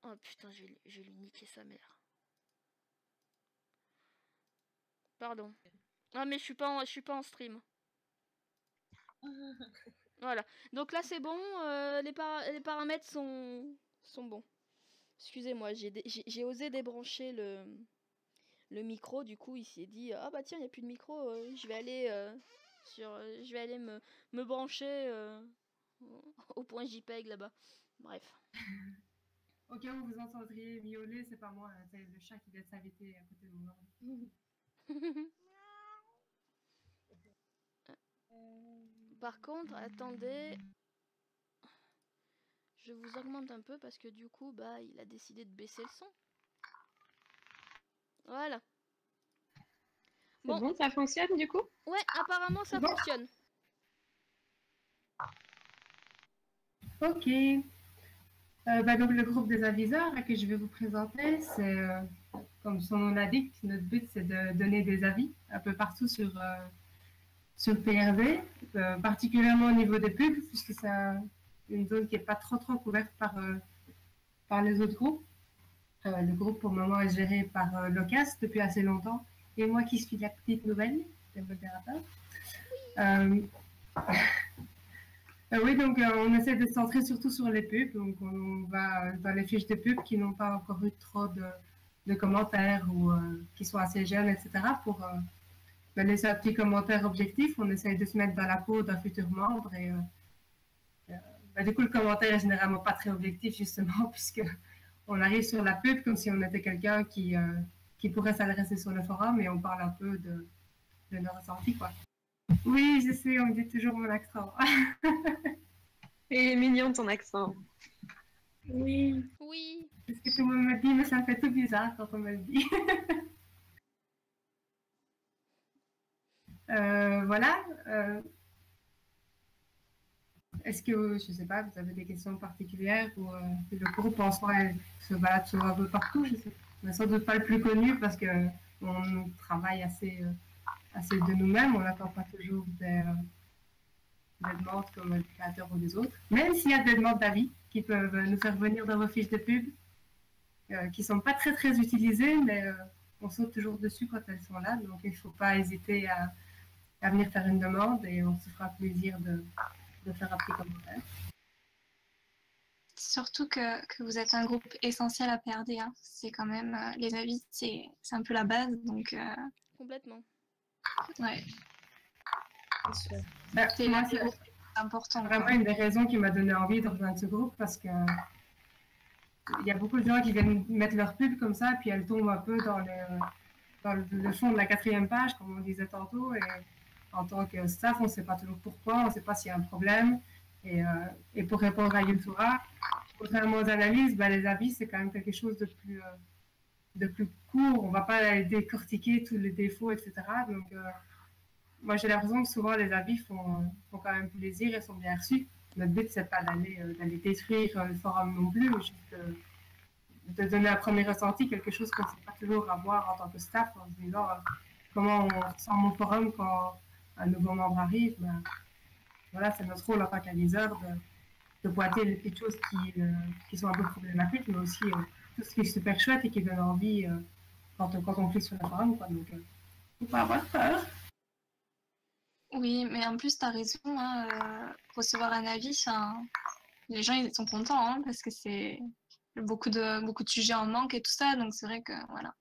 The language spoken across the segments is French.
Oh putain, je vais lui niquer sa mère. Pardon. Ah mais je suis pas en stream. Voilà. Donc là c'est bon, les paramètres sont bons. Excusez-moi, j'ai osé débrancher le micro, du coup il s'est dit ah bah tiens, il y a plus de micro, je vais aller je vais aller me brancher au point JPEG là-bas. Bref. Au cas où vous entendriez miauler, c'est pas moi, c'est le chat qui vient de s'inviter à côté de mon ordi. Par contre, attendez, je vous augmente un peu parce que du coup, bah, il a décidé de baisser le son. Voilà. C'est bon, ça fonctionne du coup? Ouais, apparemment ça fonctionne. Ok. Donc le groupe des aviseurs que je vais vous présenter, c'est, comme son nom l'indique, notre but c'est de donner des avis un peu partout sur PRD, particulièrement au niveau des pubs, puisque c'est une zone qui n'est pas trop couverte par les autres groupes. Le groupe pour le moment est géré par Locas depuis assez longtemps, et moi qui suis la petite nouvelle, le modérateur. Oui, donc on essaie de se centrer surtout sur les pubs. Donc on va dans les fiches de pubs qui n'ont pas encore eu trop de commentaires ou qui sont assez jeunes, etc. pour laisser un petit commentaire objectif. On essaie de se mettre dans la peau d'un futur membre et du coup le commentaire est généralement pas très objectif justement puisque on arrive sur la pub comme si on était quelqu'un qui pourrait s'adresser sur le forum et on parle un peu de nos ressentis, quoi. Oui, je sais, on me dit toujours mon accent. Il est mignon ton accent. Oui. Oui. C'est ce que tout le monde me dit, mais ça me fait tout bizarre quand on me le dit. Voilà. Est-ce que, je ne sais pas, vous avez des questions particulières ou le groupe en soi se balade souvent un peu partout, je sais pas. On n'est sans doute pas le plus connu parce qu'on travaille assez de nous-mêmes, on n'attend pas toujours des demandes comme les créateurs ou des autres. Même s'il y a des demandes d'avis qui peuvent nous faire venir dans vos fiches de pub, qui ne sont pas très utilisées, mais on saute toujours dessus quand elles sont là. Donc il ne faut pas hésiter à venir faire une demande et on se fera plaisir de faire un petit commentaire. Surtout que vous êtes un groupe essentiel à PRD. Hein. C'est quand même les avis, c'est un peu la base. Donc, complètement. Ouais. C'est moi, c'est important. Vraiment une des raisons qui m'a donné envie de rejoindre ce groupe parce que il y a beaucoup de gens qui viennent mettre leur pub comme ça, puis elles tombent un peu dans le fond de la 4e page, comme on disait tantôt. Et en tant que staff, on ne sait pas toujours pourquoi, on ne sait pas s'il y a un problème. Et pour répondre à Yusura, contrairement aux analyses, les avis, c'est quand même quelque chose de plus court. On ne va pas décortiquer tous les défauts, etc. Donc, moi, j'ai l'impression que souvent, les avis font quand même plaisir et sont bien reçus. Notre but, c'est pas d'aller détruire le forum non plus, mais juste de donner un premier ressenti, quelque chose qu'on ne sait pas toujours avoir en tant que staff, en se disant comment on ressent mon forum quand un nouveau membre arrive. Voilà, c'est notre rôle en tant qu'aviseur de pointer les petites choses qui sont un peu problématiques, mais aussi tout ce qui est super chouette et qui donne envie quand on clique sur le forum, quoi. Donc, faut pas avoir peur. Oui, mais en plus, tu as raison, hein, recevoir un avis, les gens ils sont contents hein, parce que c'est beaucoup de sujets en manque et tout ça, donc c'est vrai que voilà.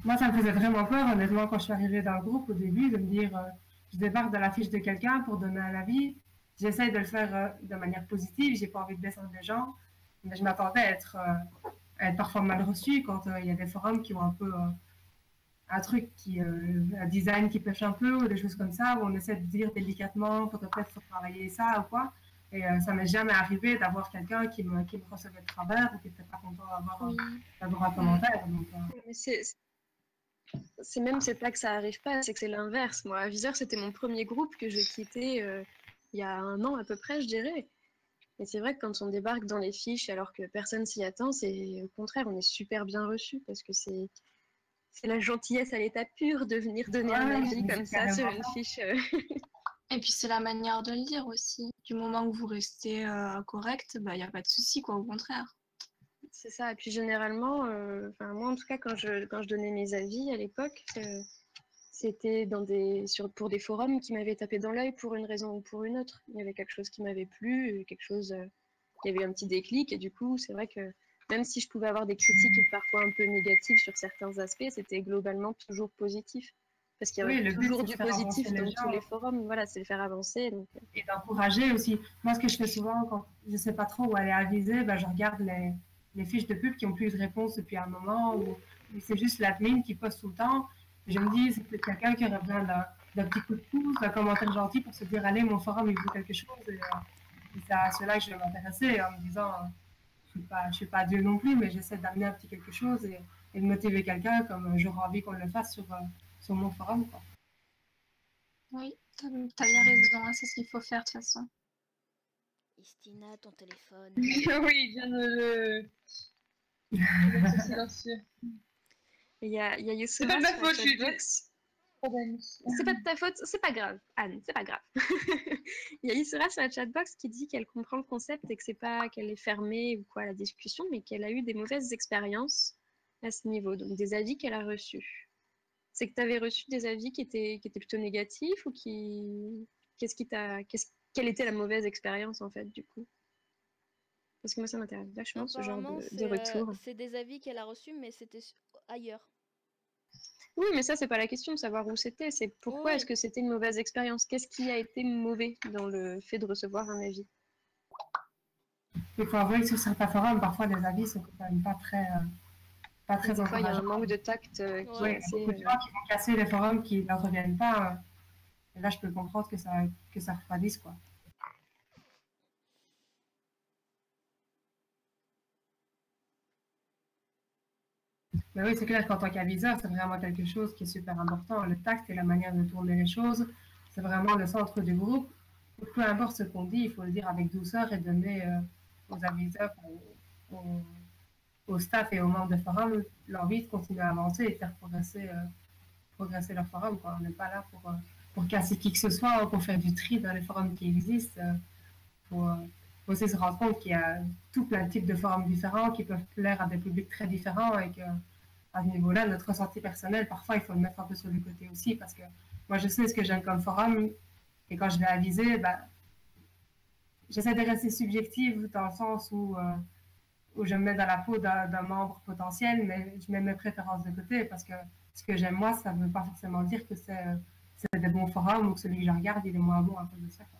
Moi, ça me faisait vraiment peur, honnêtement, quand je suis arrivée dans le groupe au début, de me dire je débarque de la fiche de quelqu'un pour donner un avis. J'essaie de le faire de manière positive, j'ai pas envie de descendre les gens, mais je m'attendais à être parfois mal reçue quand il y a des forums qui ont un peu un truc un design qui pêche un peu ou des choses comme ça, où on essaie de dire délicatement, peut-être faut travailler ça ou quoi. Et ça m'est jamais arrivé d'avoir quelqu'un qui me recevait de travers ou qui n'était pas content d'avoir un commentaire. Donc, c'est même c'est pas que ça arrive pas, c'est que c'est l'inverse. Moi, Aviseur, c'était mon premier groupe que j'ai quitté il y a 1 an à peu près, je dirais. Et c'est vrai que quand on débarque dans les fiches alors que personne s'y attend, c'est au contraire, on est super bien reçu parce que c'est la gentillesse à l'état pur de venir donner un avis comme ça sur une fiche. Et puis c'est la manière de le dire aussi. Du moment que vous restez correct, il n'y a pas de souci, quoi, au contraire. C'est ça. Et puis généralement, enfin, moi en tout cas, quand je donnais mes avis à l'époque, c'était pour des forums qui m'avaient tapé dans l'œil pour une raison ou pour une autre. Il y avait quelque chose qui m'avait plu, il y avait eu un petit déclic, et du coup, c'est vrai que même si je pouvais avoir des critiques parfois un peu négatives sur certains aspects, c'était globalement toujours positif. Parce qu'il y Oui, a le but, toujours c'est de du faire avancer positif les dans tous les gens forums. Voilà, c'est de faire avancer. Donc, et d'encourager aussi. Moi, ce que je fais souvent, quand je ne sais pas trop où aller aviser, ben, je regarde les fiches de pub qui n'ont plus eu de réponse depuis un moment, ou c'est juste l'admin qui poste tout le temps. Je me dis, c'est peut-être quelqu'un qui aurait besoin d'un petit coup de pouce, d'un commentaire gentil pour se dire, allez, mon forum, il vaut quelque chose. Et c'est à cela que je vais m'intéresser en me disant, je suis pas Dieu non plus, mais j'essaie d'amener un petit quelque chose et de motiver quelqu'un comme j'aurais envie qu'on le fasse sur mon forum, quoi. Oui, t'as bien raison, hein, c'est ce qu'il faut faire de toute façon. Istina, ton téléphone. Oui, il vient de le mettre sur silencieux. il y a C'est Youssoufa pas de ma sur la faute, je suis chatbox. pas d'amis. C'est pas de ta faute, c'est pas grave, Anne, c'est pas grave. Il y a Isra sur la chatbox qui dit qu'elle comprend le concept et que c'est pas qu'elle est fermée ou quoi à la discussion, mais qu'elle a eu des mauvaises expériences à ce niveau, donc des avis qu'elle a reçus. C'est que tu avais reçu des avis qui étaient plutôt négatifs ou qui. Quelle était la mauvaise expérience en fait du coup? Parce que moi ça m'intéresse vachement ce genre Apparemment, de retour. c'est des avis qu'elle a reçus, mais c'était ailleurs. Oui, mais ça, c'est pas la question de savoir où c'était, c'est pourquoi Oui. est-ce que c'était une mauvaise expérience? Qu'est-ce qui a été mauvais dans le fait de recevoir un avis? Il faut avouer que sur certains forums, parfois les avis sont quand même pas très Des fois, il y a un encourageants. manque de tact qui Ouais. est Oui, il y a assez. beaucoup de gens qui vont casser les forums qui ne leur reviennent pas. Et là, je peux comprendre que ça refroidisse, quoi. Mais oui, c'est clair qu'en tant qu'aviseur, c'est vraiment quelque chose qui est super important. Le tact et la manière de tourner les choses, c'est vraiment le centre du groupe. Peu importe ce qu'on dit, il faut le dire avec douceur et donner aux aviseurs, au staff et aux membres de forum l'envie de continuer à avancer et de faire progresser leur forum, quoi. On n'est pas là pour casser qui que ce soit ou pour faire du tri dans les forums qui existent. Faut aussi se rendre compte qu'il y a tout plein de types de forums différents qui peuvent plaire à des publics très différents et que à ce niveau-là, notre ressenti personnel, parfois, il faut le mettre un peu sur le côté aussi parce que moi, je sais ce que j'aime comme forum et quand je vais aviser, bah, j'essaie de rester subjective dans le sens où je me mets dans la peau d'un membre potentiel, mais je mets mes préférences de côté parce que ce que j'aime moi, ça ne veut pas forcément dire que c'est des bons forums ou que celui que je regarde, il est moins bon à cause de ça, quoi.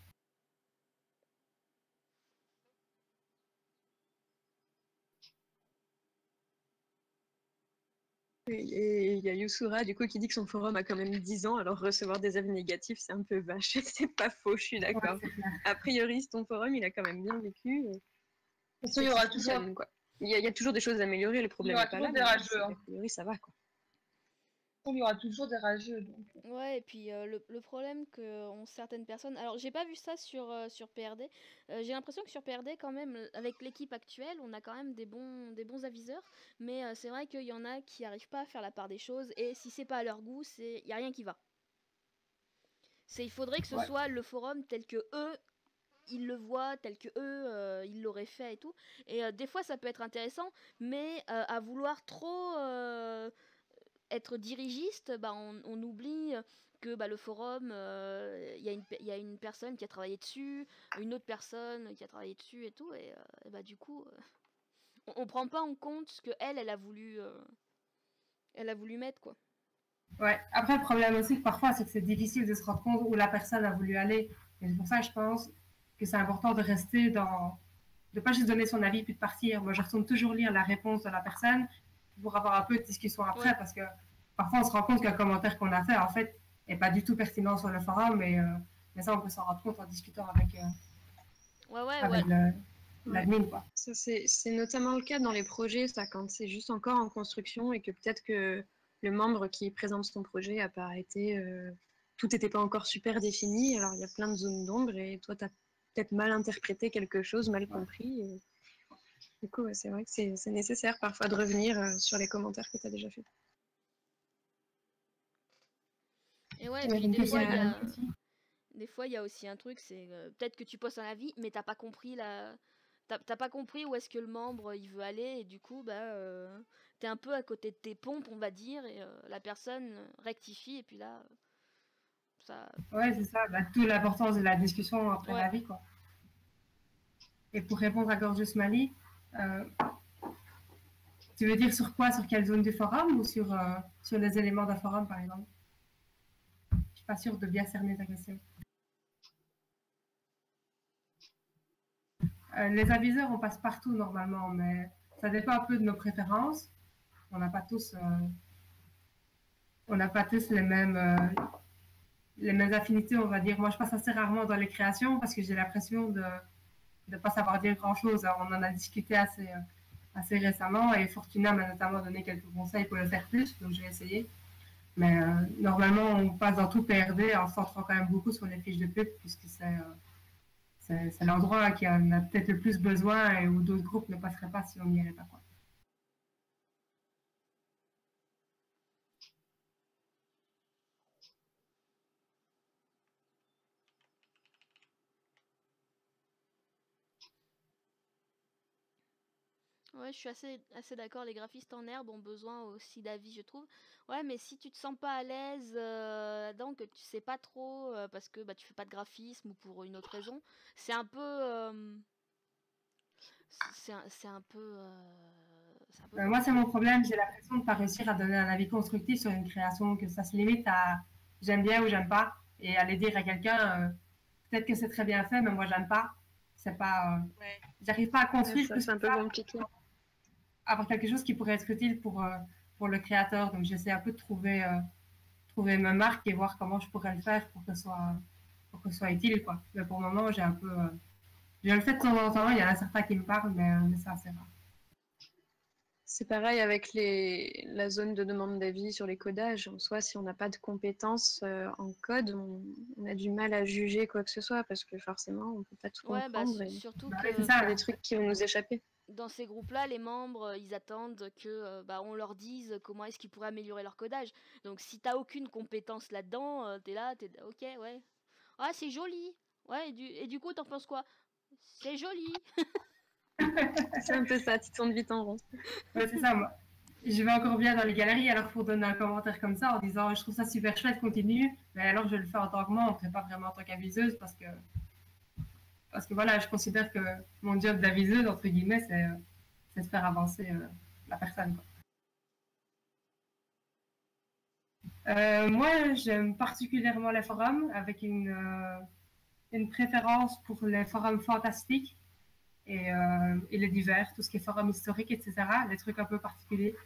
Et il y a Youssoura du coup qui dit que son forum a quand même 10 ans, alors recevoir des avis négatifs, c'est un peu vache. C'est pas faux, je suis d'accord. Ouais, A priori, ton forum, il a quand même bien vécu. De toute façon, il y aura toujours, Il y a toujours des choses à améliorer, le problème aura n'est pas là, toujours des mais rageux, hein. a priori, ça va, quoi. il y aura toujours des rageux. Donc. Ouais, et puis le problème que ont certaines personnes. Alors, j'ai pas vu ça sur PRD. J'ai l'impression que sur PRD, quand même, avec l'équipe actuelle, on a quand même des bons aviseurs. Mais c'est vrai qu'il y en a qui arrivent pas à faire la part des choses. Et si c'est pas à leur goût, il y a rien qui va. Il faudrait que ce soit le forum tel que eux ils le voient, tel que eux ils l'auraient fait et tout. Et des fois, ça peut être intéressant, mais à vouloir trop être dirigiste, bah, on oublie que bah, le forum, il y a une personne qui a travaillé dessus, une autre personne qui a travaillé dessus et tout, et bah, du coup, on prend pas en compte ce que elle a voulu mettre, quoi. Ouais. Après, le problème aussi, que parfois, c'est que c'est difficile de se rendre compte où la personne a voulu aller. Et c'est pour ça que je pense que c'est important de rester de pas juste donner son avis puis de partir. Moi, je retourne toujours lire la réponse de la personne pour avoir un peu de discussion après, Ouais. parce que parfois, on se rend compte qu'un commentaire qu'on a fait, en fait, est pas du tout pertinent sur le forum, mais ça, on peut s'en rendre compte en discutant avec l'admin, quoi. Ça, c'est notamment le cas dans les projets, ça, quand c'est juste encore en construction et que peut-être que le membre qui présente son projet a pas été. Tout n'était pas encore super défini, alors il y a plein de zones d'ombre et toi, tu as peut-être mal interprété quelque chose, mal compris. Et... Du coup, c'est vrai que c'est nécessaire parfois de revenir sur les commentaires que tu as déjà fait. Et ouais, et Il y a puis une des question fois, à Annie aussi. il y a aussi un truc, c'est peut-être que tu postes un avis, mais t'as pas compris t'as pas compris où est-ce que le membre il veut aller et du coup bah t'es un peu à côté de tes pompes on va dire et la personne rectifie et puis là ça Ouais, c'est ça. Bah, toute l'importance de la discussion après ouais. la vie, quoi. Et pour répondre à Gorgeous Mali, euh, tu veux dire sur quoi? Sur quelle zone du forum ou sur les éléments d'un forum, par exemple? Je suis pas sûre de bien cerner ta question. Les aviseurs, on passe partout normalement, mais ça dépend un peu de nos préférences. On n'a pas tous, on n'a pas tous les mêmes affinités, on va dire. Moi, je passe assez rarement dans les créations parce que j'ai l'impression de ne pas savoir dire grand-chose. On en a discuté assez récemment et Fortuna m'a notamment donné quelques conseils pour le faire plus, donc j'ai essayé. Mais normalement, on passe dans tout PRD en se centrant quand même beaucoup sur les fiches de pub puisque c'est l'endroit qui en a peut-être le plus besoin et où d'autres groupes ne passeraient pas si on n'y irait pas, quoi. Ouais, je suis assez d'accord. Les graphistes en herbe ont besoin aussi d'avis, je trouve. Ouais, mais si tu te sens pas à l'aise là-dedans, que tu sais pas trop, parce que bah, tu fais pas de graphisme ou pour une autre raison, c'est un peu, c'est un peu Moi, c'est compliqué. mon problème. J'ai l'impression de ne pas réussir à donner un avis constructif sur une création, que ça se limite à j'aime bien ou j'aime pas. Et aller dire à quelqu'un, peut-être que c'est très bien fait, mais moi, j'aime pas. C'est pas. Ouais. J'arrive pas à Ouais, construire ça, plus c'est que un peu ça, compliqué. avoir quelque chose qui pourrait être utile pour le créateur. Donc, j'essaie un peu de trouver ma marque et voir comment je pourrais le faire pour que ce soit utile, quoi. Mais pour le moment, j'ai un peu. Je le fais de temps en temps. Il y en a certains qui me parlent, mais ça, c'est rare. C'est pareil avec la zone de demande d'avis sur les codages. En soi, si on n'a pas de compétences en code, on a du mal à juger quoi que ce soit parce que forcément, on ne peut pas tout Ouais, bah comprendre et surtout Bah oui, c'est que il y a ça. des trucs qui vont nous échapper. dans ces groupes-là, les membres, ils attendent que bah, on leur dise comment est-ce qu'ils pourraient améliorer leur codage. Donc si t'as aucune compétence là-dedans, t'es là, t'es ok, ouais. Ah, c'est joli. Ouais, et du coup, t'en penses quoi? C'est joli. C'est un peu ça, tu tournes vite en rond. Ouais, c'est ça, moi. Je vais encore bien dans les galeries, alors pour donner un commentaire comme ça en disant je trouve ça super chouette, continue. Mais alors je le fais en tant que membre, et pas vraiment en tant qu'aviseuse parce que voilà, je considère que mon job d'aviseuse, entre guillemets, c'est de faire avancer la personne, quoi. Moi, j'aime particulièrement les forums avec une préférence pour les forums fantastiques et les divers, tout ce qui est forum historique, etc. Les trucs un peu particuliers.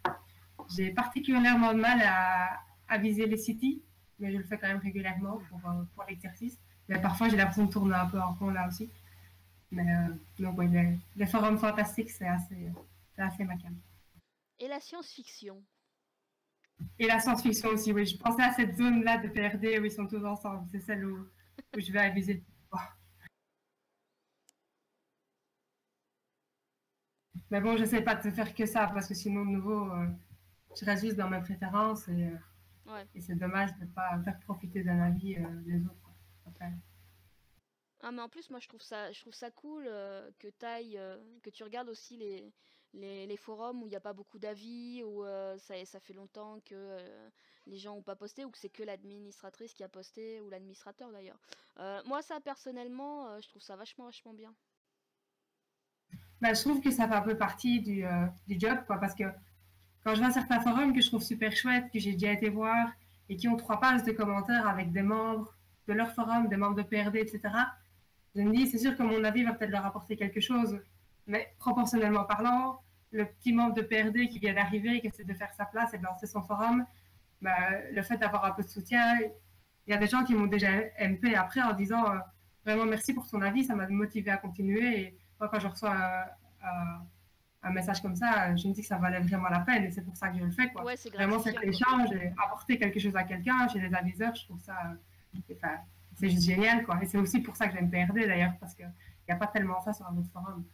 J'ai particulièrement de mal à viser les cities, mais je le fais quand même régulièrement pour l'exercice. Mais parfois, j'ai l'impression de tourner un peu en rond là aussi. Mais donc, oui, les forums fantastiques, c'est assez ma came. Et la science-fiction. Et la science-fiction aussi, oui. Je pensais à cette zone-là de PRD où ils sont tous ensemble. C'est celle où je vais aviser. Oh. Mais bon, je sais pas de faire que ça parce que sinon, de nouveau, je reste juste dans mes préférences Ouais. et c'est dommage de ne pas faire profiter d'un avis des autres, quoi. Après, Ah, mais en plus, moi, je trouve ça cool que tu regardes aussi les forums où il n'y a pas beaucoup d'avis, où ça fait longtemps que les gens n'ont pas posté, ou que c'est que l'administratrice qui a posté, ou l'administrateur d'ailleurs. Moi, ça, personnellement, je trouve ça vachement, vachement bien. bah, je trouve que ça fait un peu partie du job, quoi, parce que quand je vois certains forums que je trouve super chouettes, que j'ai déjà été voir, et qui ont 3 pages de commentaires avec des membres de leur forum, des membres de PRD, etc., je me dis, c'est sûr que mon avis va peut-être leur apporter quelque chose, mais proportionnellement parlant, le petit membre de PRD qui vient d'arriver, qui essaie de faire sa place et de lancer son forum, bah, le fait d'avoir un peu de soutien, il y a des gens qui m'ont déjà MP après en disant vraiment merci pour ton avis, ça m'a motivé à continuer. Et moi, quand je reçois un message comme ça, je me dis que ça valait vraiment la peine et c'est pour ça que je le fais, quoi. Ouais, c'est Vraiment, cet gratifiant, quoi. échange et apporter quelque chose à quelqu'un, chez les aviseurs, je trouve ça, enfin, c'est juste génial, quoi. Et c'est aussi pour ça que j'aime PRD d'ailleurs, parce qu'il n'y a pas tellement ça sur un autre forum.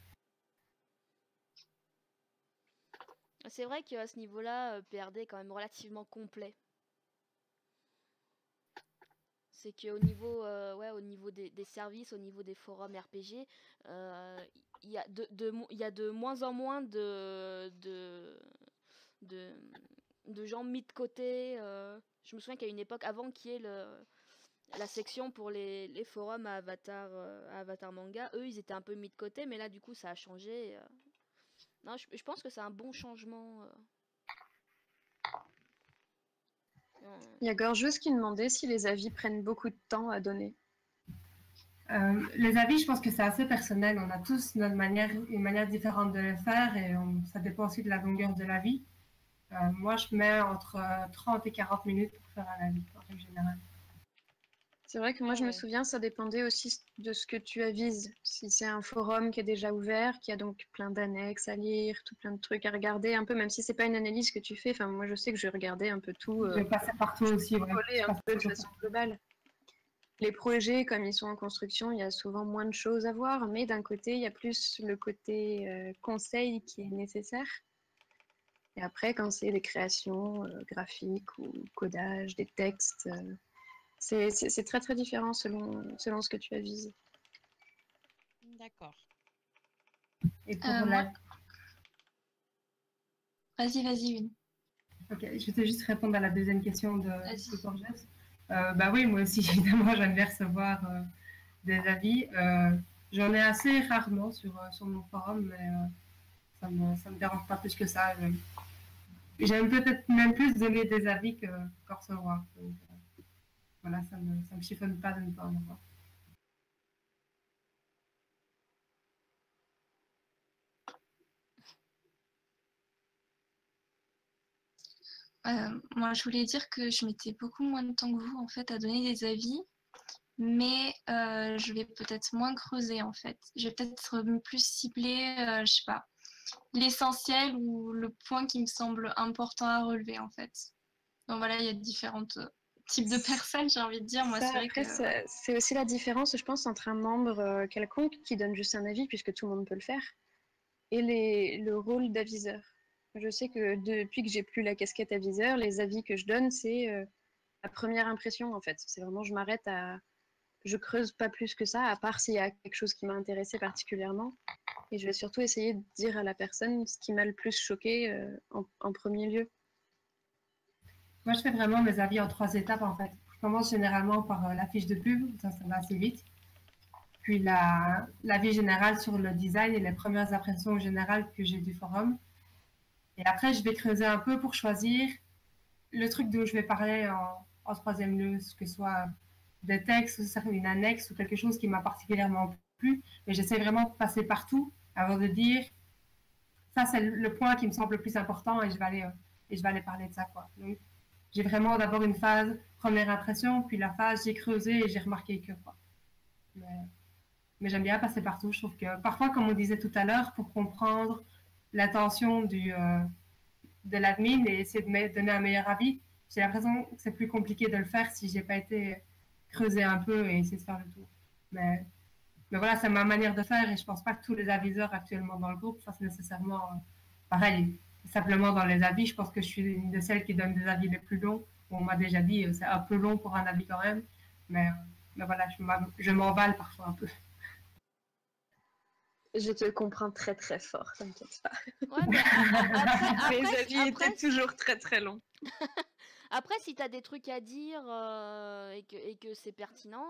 C'est vrai qu'à ce niveau-là, PRD est quand même relativement complet. C'est qu'au niveau, ouais, au niveau des services, au niveau des forums RPG, il y a de moins en moins de, de gens mis de côté. Je me souviens qu'à une époque, avant qu'il y ait la section pour les forums à Avatar Manga, eux, ils étaient un peu mis de côté, mais là, du coup, ça a changé. Non, je pense que c'est un bon changement. Il y a Gorgeous qui demandait si les avis prennent beaucoup de temps à donner. Les avis, je pense que c'est assez personnel. On a tous une manière différente de les faire et ça dépend aussi de la longueur de l'avis. Moi, je mets entre 30 et 40 minutes pour faire un avis, en règle générale. C'est vrai que moi, Ah je me ouais. souviens, ça dépendait aussi de ce que tu avises. Si c'est un forum qui est déjà ouvert, qui a donc plein d'annexes à lire, tout plein de trucs à regarder, un peu, même si c'est pas une analyse que tu fais. Enfin, moi, je sais que je regardais un peu tout. Je passe partout aussi, ouais. Coller un peu de façon globale. Les projets, comme ils sont en construction, il y a souvent moins de choses à voir, mais d'un côté, il y a plus le côté conseil qui est nécessaire. Et après, quand c'est des créations graphiques ou codage, des textes, c'est très très différent selon ce que tu avises. D'accord. Et pour moi- Vas-y, Vin. Ok, je vais juste répondre à la deuxième question de Vas-y. Gorgeous. Bah oui, moi aussi, évidemment, j'aime bien recevoir des avis. J'en ai assez rarement sur mon forum, mais ça me dérange pas plus que ça. J'aime peut-être même plus donner des avis qu'en recevoir. Donc, voilà, ça me chiffonne pas de ne pas en avoir. Moi, je voulais dire que je mettais beaucoup moins de temps que vous, en fait, à donner des avis, mais je vais peut-être moins creuser, en fait. Je vais peut-être plus cibler, je sais pas, l'essentiel ou le point qui me semble important à relever, en fait. Donc voilà, il y a différents types de personnes, j'ai envie de dire. Moi, c'est vrai que... C'est aussi la différence, je pense, entre un membre quelconque qui donne juste un avis, puisque tout le monde peut le faire, et le rôle d'aviseur. Je sais que depuis que j'ai plus la casquette aviseur, les avis que je donne, c'est la première impression, en fait. C'est vraiment, je m'arrête à... Je creuse pas plus que ça, à part s'il y a quelque chose qui m'a intéressé particulièrement. Et je vais surtout essayer de dire à la personne ce qui m'a le plus choqué en premier lieu. Moi, je fais vraiment mes avis en 3 étapes, en fait. Je commence généralement par la fiche de pub, ça va assez vite. Puis l'avis général sur le design et les premières impressions générales que j'ai du forum. Et après, je vais creuser un peu pour choisir le truc dont je vais parler en troisième lieu, que ce soit des textes, une annexe ou quelque chose qui m'a particulièrement plu. Mais j'essaie vraiment de passer partout avant de dire ça, c'est le point qui me semble le plus important et je vais aller parler de ça, quoi. Donc, j'ai vraiment d'abord une phase première impression, puis la phase j'ai creusé et j'ai remarqué que, quoi. Mais j'aime bien passer partout. Je trouve que parfois, comme on disait tout à l'heure, pour comprendre l'intention de l'admin et essayer de donner un meilleur avis, j'ai l'impression que c'est plus compliqué de le faire si j'ai pas été creuser un peu et essayer de faire le tour. Mais voilà, c'est ma manière de faire et je pense pas que tous les aviseurs actuellement dans le groupe fassent nécessairement pareil. Simplement dans les avis, je pense que je suis une de celles qui donne des avis les plus longs. On m'a déjà dit c'est un peu long pour un avis quand même, mais voilà, je m'emballe parfois un peu. Je te comprends très très fort, t'inquiète pas. Ouais, mais après, Les avis étaient toujours très très longs. Après, si t'as des trucs à dire et que c'est pertinent,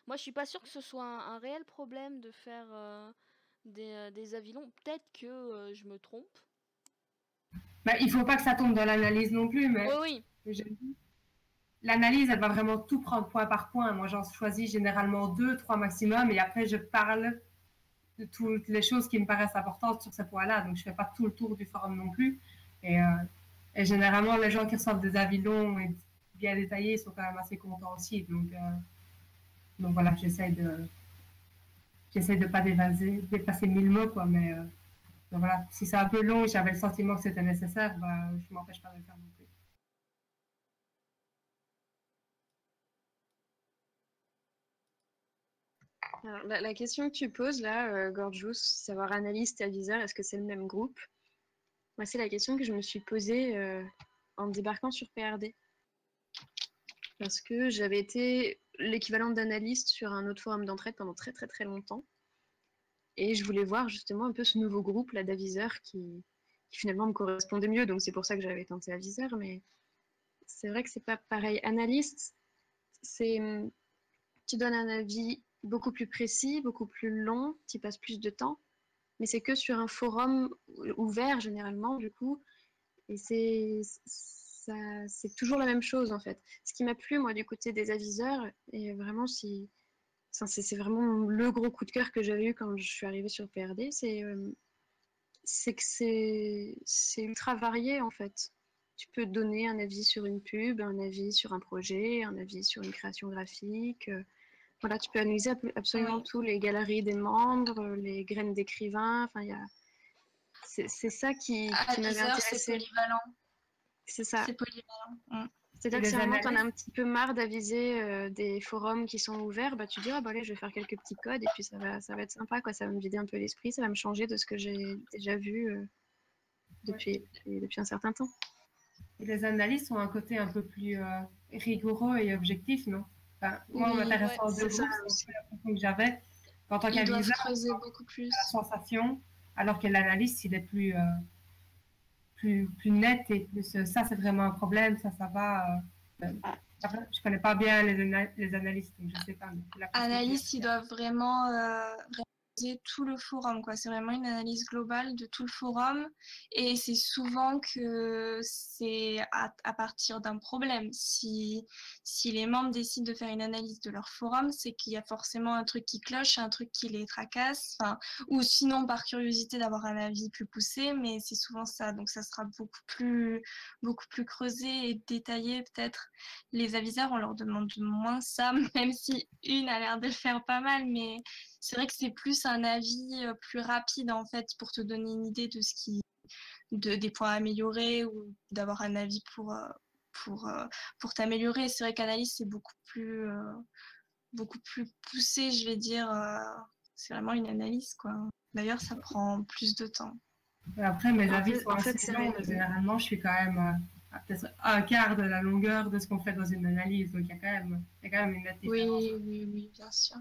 moi je suis pas sûre que ce soit un réel problème de faire des avis longs. Peut-être que je me trompe. Bah, il faut pas que ça tombe dans l'analyse non plus, mais Oui. l'analyse, elle va vraiment tout prendre point par point. Moi, j'en choisis généralement 2, 3 maximum, et après, je parle de toutes les choses qui me paraissent importantes sur ce point-là. Donc, je fais pas tout le tour du forum non plus. Et généralement, les gens qui reçoivent des avis longs et bien détaillés sont quand même assez contents aussi. Donc voilà, j'essaie de pas dépasser 1000 mots, quoi. Mais donc voilà, si c'est un peu long et j'avais le sentiment que c'était nécessaire, bah, je m'empêche pas de le faire non plus. Alors, la question que tu poses là, Gorgeous, savoir analyste et aviseur, est-ce que c'est le même groupe? Moi, c'est la question que je me suis posée en débarquant sur PRD. Parce que j'avais été l'équivalent d'analyste sur un autre forum d'entraide pendant très très très longtemps. Et je voulais voir justement un peu ce nouveau groupe là d'aviseurs qui finalement me correspondait mieux. Donc c'est pour ça que j'avais tenté aviseur. Mais c'est vrai que c'est pas pareil. Analyste, c'est tu donnes un avis beaucoup plus précis, beaucoup plus long, tu y passes plus de temps. Mais c'est que sur un forum ouvert généralement du coup. Et c'est toujours la même chose en fait. Ce qui m'a plu moi du côté des aviseurs, et vraiment c'est vraiment le gros coup de cœur que j'avais eu quand je suis arrivée sur PRD, c'est que c'est ultra varié en fait. Tu peux donner un avis sur une pub, un avis sur un projet, un avis sur une création graphique. Voilà, tu peux analyser absolument Oui. tout, les galeries des membres, les graines d'écrivains. Enfin, c'est ça qui m'avait Aviseur, c'est intéressée. polyvalent. C'est ça. C'est polyvalent. C'est-à-dire Et que les si à un moment t'en as un analystes, petit peu marre d'aviser des forums qui sont ouverts, bah tu dis ah bah allez je vais faire quelques petits codes et puis ça va être sympa quoi, ça va me vider un peu l'esprit, ça va me changer de ce que j'ai déjà vu depuis un certain temps. et les analystes ont un côté un peu plus rigoureux et objectif, non? Enfin, moi, en Oui, m'intéressant aux deux C'est ça groupes, c'est aussi. aussi l'impression que j'avais qu'en tant ils doivent qu'aviseur, creuser beaucoup plus. la sensation, alors que l'analyste, il est plus net et plus ça, c'est vraiment un problème, ça va. Après, je connais pas bien les analystes, donc je sais pas. Mais c'est l'impression que Analyse, ils doivent vraiment réaliser tout le forum, quoi. C'est vraiment une analyse globale de tout le forum. Et c'est souvent que c'est à partir d'un problème. Si les membres décident de faire une analyse de leur forum, c'est qu'il y a forcément un truc qui cloche, un truc qui les tracasse, enfin, ou sinon par curiosité d'avoir un avis plus poussé, mais c'est souvent ça. Donc ça sera beaucoup plus creusé et détaillé peut-être. Les aviseurs, on leur demande moins ça, même si une a l'air de le faire pas mal, mais c'est vrai que c'est plus un avis plus rapide en fait pour te donner une idée de des points à améliorer ou d'avoir un avis pour t'améliorer. C'est vrai qu'analyse c'est beaucoup plus poussé, je vais dire. C'est vraiment une analyse quoi. D'ailleurs, ça prend plus de temps. après, mes En avis fait, sont en fait, assez c'est longs, mais généralement, je suis quand même à peut-être un quart de la longueur de ce qu'on fait dans une analyse, donc il y a quand même une nette différence. Oui, bien sûr.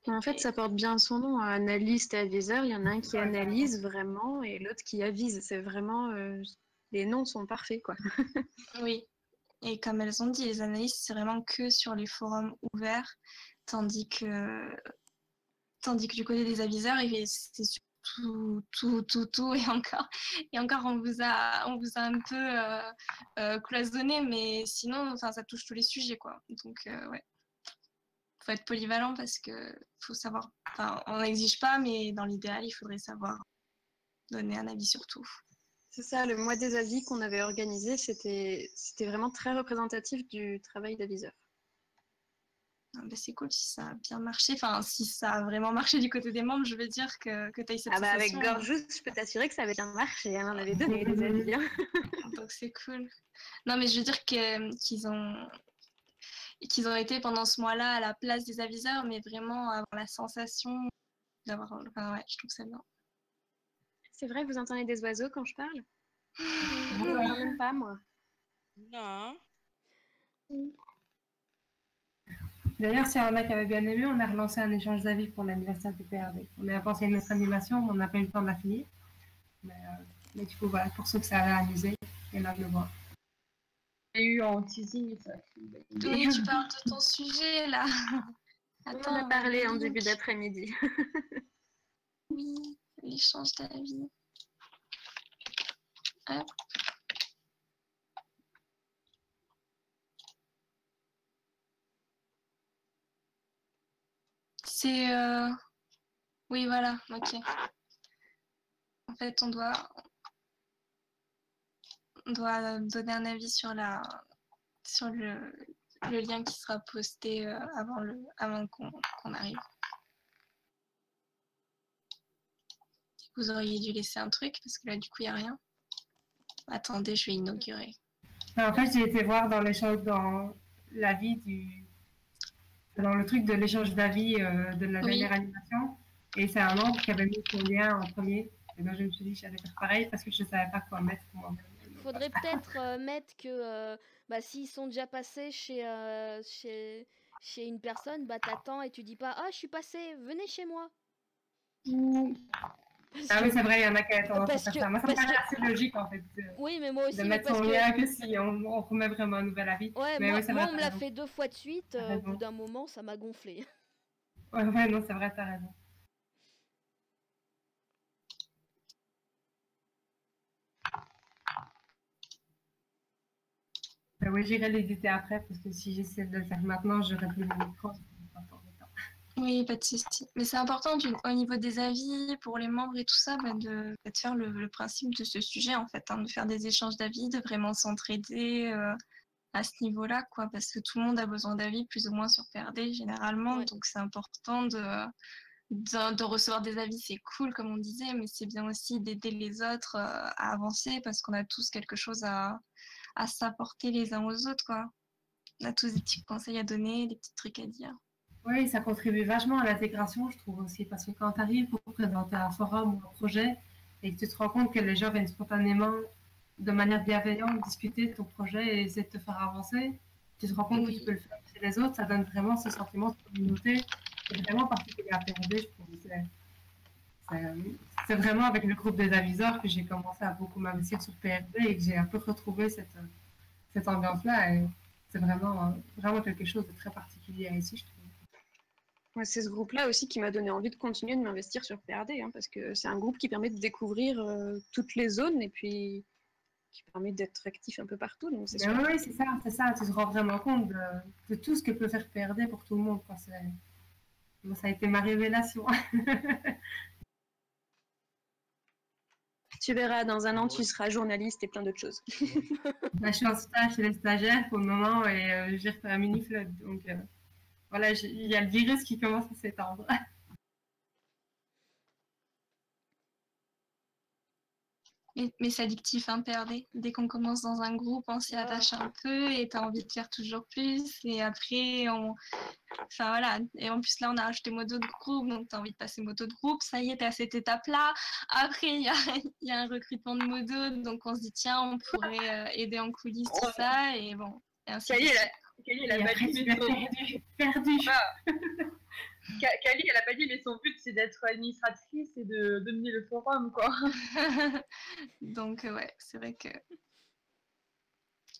en fait, ça porte bien son nom, analyste et aviseur. Il y en a un qui Ouais, analyse vraiment et l'autre qui avise. C'est vraiment les noms sont parfaits quoi. Oui. Et comme elles ont dit, les analystes, c'est vraiment que sur les forums ouverts, tandis que, tandis que du côté des aviseurs, c'est sur tout, et encore, on vous a un peu cloisonné, mais sinon, enfin, ça touche tous les sujets, quoi. Donc, ouais, faut être polyvalent parce que faut savoir, enfin, on n'exige pas, mais dans l'idéal, il faudrait savoir donner un avis sur tout. C'est ça, le mois des avis qu'on avait organisé, c'était vraiment très représentatif du travail d'aviseur. Ah bah c'est cool si ça a bien marché. Enfin, si ça a vraiment marché du côté des membres, je veux dire que tu as eu cette Ah bah avec sensation. Gorgeous, je peux t'assurer que ça avait bien marché, hein, on avait donné des avis. Hein. Donc c'est cool. Non, mais je veux dire qu'ils ont été pendant ce mois-là à la place des aviseurs, mais vraiment avoir la sensation d'avoir. Enfin, ouais, je trouve ça bien. C'est vrai, vous entendez des oiseaux quand je parle? Je Oui. n'entends même pas, moi. Non. D'ailleurs, s'il y en a qui avaient bien aimé, on a relancé un échange d'avis pour l'anniversaire du PRD. On a pensé à une autre animation, mais on n'a pas eu le temps de la finir. Mais du coup, voilà, pour ceux que ça avait amusé, il y en a de le voir. J'ai eu en teasing ça. Oui, tu parles de ton sujet là. On Attends, en a parlé en link. début d'après-midi. Oui, l'échange d'avis. Hop. C'est. Oui, voilà, ok. En fait, on doit donner un avis sur le lien qui sera posté avant qu'on arrive. Vous auriez dû laisser un truc parce que là du coup il n'y a rien. Attendez, je vais inaugurer. En fait, j'ai été voir dans l'avis dans le truc de l'échange d'avis de la Oui. dernière animation, et c'est un membre qui avait mis son lien en premier. Et donc je me suis dit que j'allais faire pareil parce que je ne savais pas quoi mettre. Faudrait peut-être mettre que s'ils sont déjà passés chez une personne, bah t'attends et tu dis pas ah je suis passé, venez chez moi. Parce Ah que- oui, c'est vrai, il y en a qui ont tendance à Parce faire que- ça. Moi, ça me parce paraît que- assez logique, en fait, Oui, mais moi aussi, de mais mettre parce son que... lien que si on remet vraiment un nouvel avis. Ouais, Mais moi, oui, c'est moi vrai, on me t'as l'a raison. fait 2 fois de suite, T'as au bout raison. d'un moment, ça m'a gonflé. Ouais, ouais, non, c'est vrai, t'as raison. Ben oui, j'irai l'éditer après, parce que si j'essaie de le faire maintenant, j'aurai plus le micro. Oui, pas de souci. Mais c'est important au niveau des avis pour les membres et tout ça, de faire le principe de ce sujet en fait, hein, de faire des échanges d'avis, de vraiment s'entraider à ce niveau-là, quoi, parce que tout le monde a besoin d'avis plus ou moins sur PRD généralement, Ouais. donc c'est important de recevoir des avis, c'est cool comme on disait, mais c'est bien aussi d'aider les autres à avancer parce qu'on a tous quelque chose à s'apporter les uns aux autres, quoi. On a tous des petits conseils à donner, des petits trucs à dire. Oui, ça contribue vachement à l'intégration, je trouve aussi, parce que quand tu arrives pour présenter un forum ou un projet et que tu te rends compte que les gens viennent spontanément, de manière bienveillante, discuter de ton projet et essayer de te faire avancer, tu te rends compte que tu Oui. peux le faire chez les autres, ça donne vraiment ce sentiment de communauté qui est vraiment particulier à PRD, je trouve. C'est vraiment avec le groupe des aviseurs que j'ai commencé à beaucoup m'investir sur PRD et que j'ai un peu retrouvé cette ambiance-là. Et c'est vraiment quelque chose de très particulier ici, je trouve. Ouais, c'est ce groupe-là aussi qui m'a donné envie de continuer de m'investir sur PRD, hein, parce que c'est un groupe qui permet de découvrir toutes les zones et puis qui permet d'être actif un peu partout. Donc c'est Mais super. oui, c'est ça, tu te rends vraiment compte de tout ce que peut faire PRD pour tout le monde, quoi. Bon, ça a été ma révélation. Tu verras, dans un an, tu seras journaliste et plein d'autres choses. Là, je suis en stage chez les stagiaires pour le moment et j'ai refait un mini-flood. Donc voilà, il y a le virus qui commence à s'étendre. Mais c'est addictif, hein, PRD. Dès qu'on commence dans un groupe, on s'y Ah. attache un peu et t'as envie de faire toujours plus. Et après, enfin voilà. Et en plus, là, on a rajouté modo de groupe, donc t'as envie de passer modo de groupe. Ça y est, t'es à cette étape-là. Après, il y a un recrutement de modo, donc on se dit, tiens, on pourrait aider en coulisses, tout ça. Et bon, et ainsi de Kali, suite. elle Et a pas après, dit, tu mais es son... perdu. Kali, elle a pas dit, mais son but, c'est d'être administratrice et de dominer le forum, quoi. Donc, ouais, c'est vrai que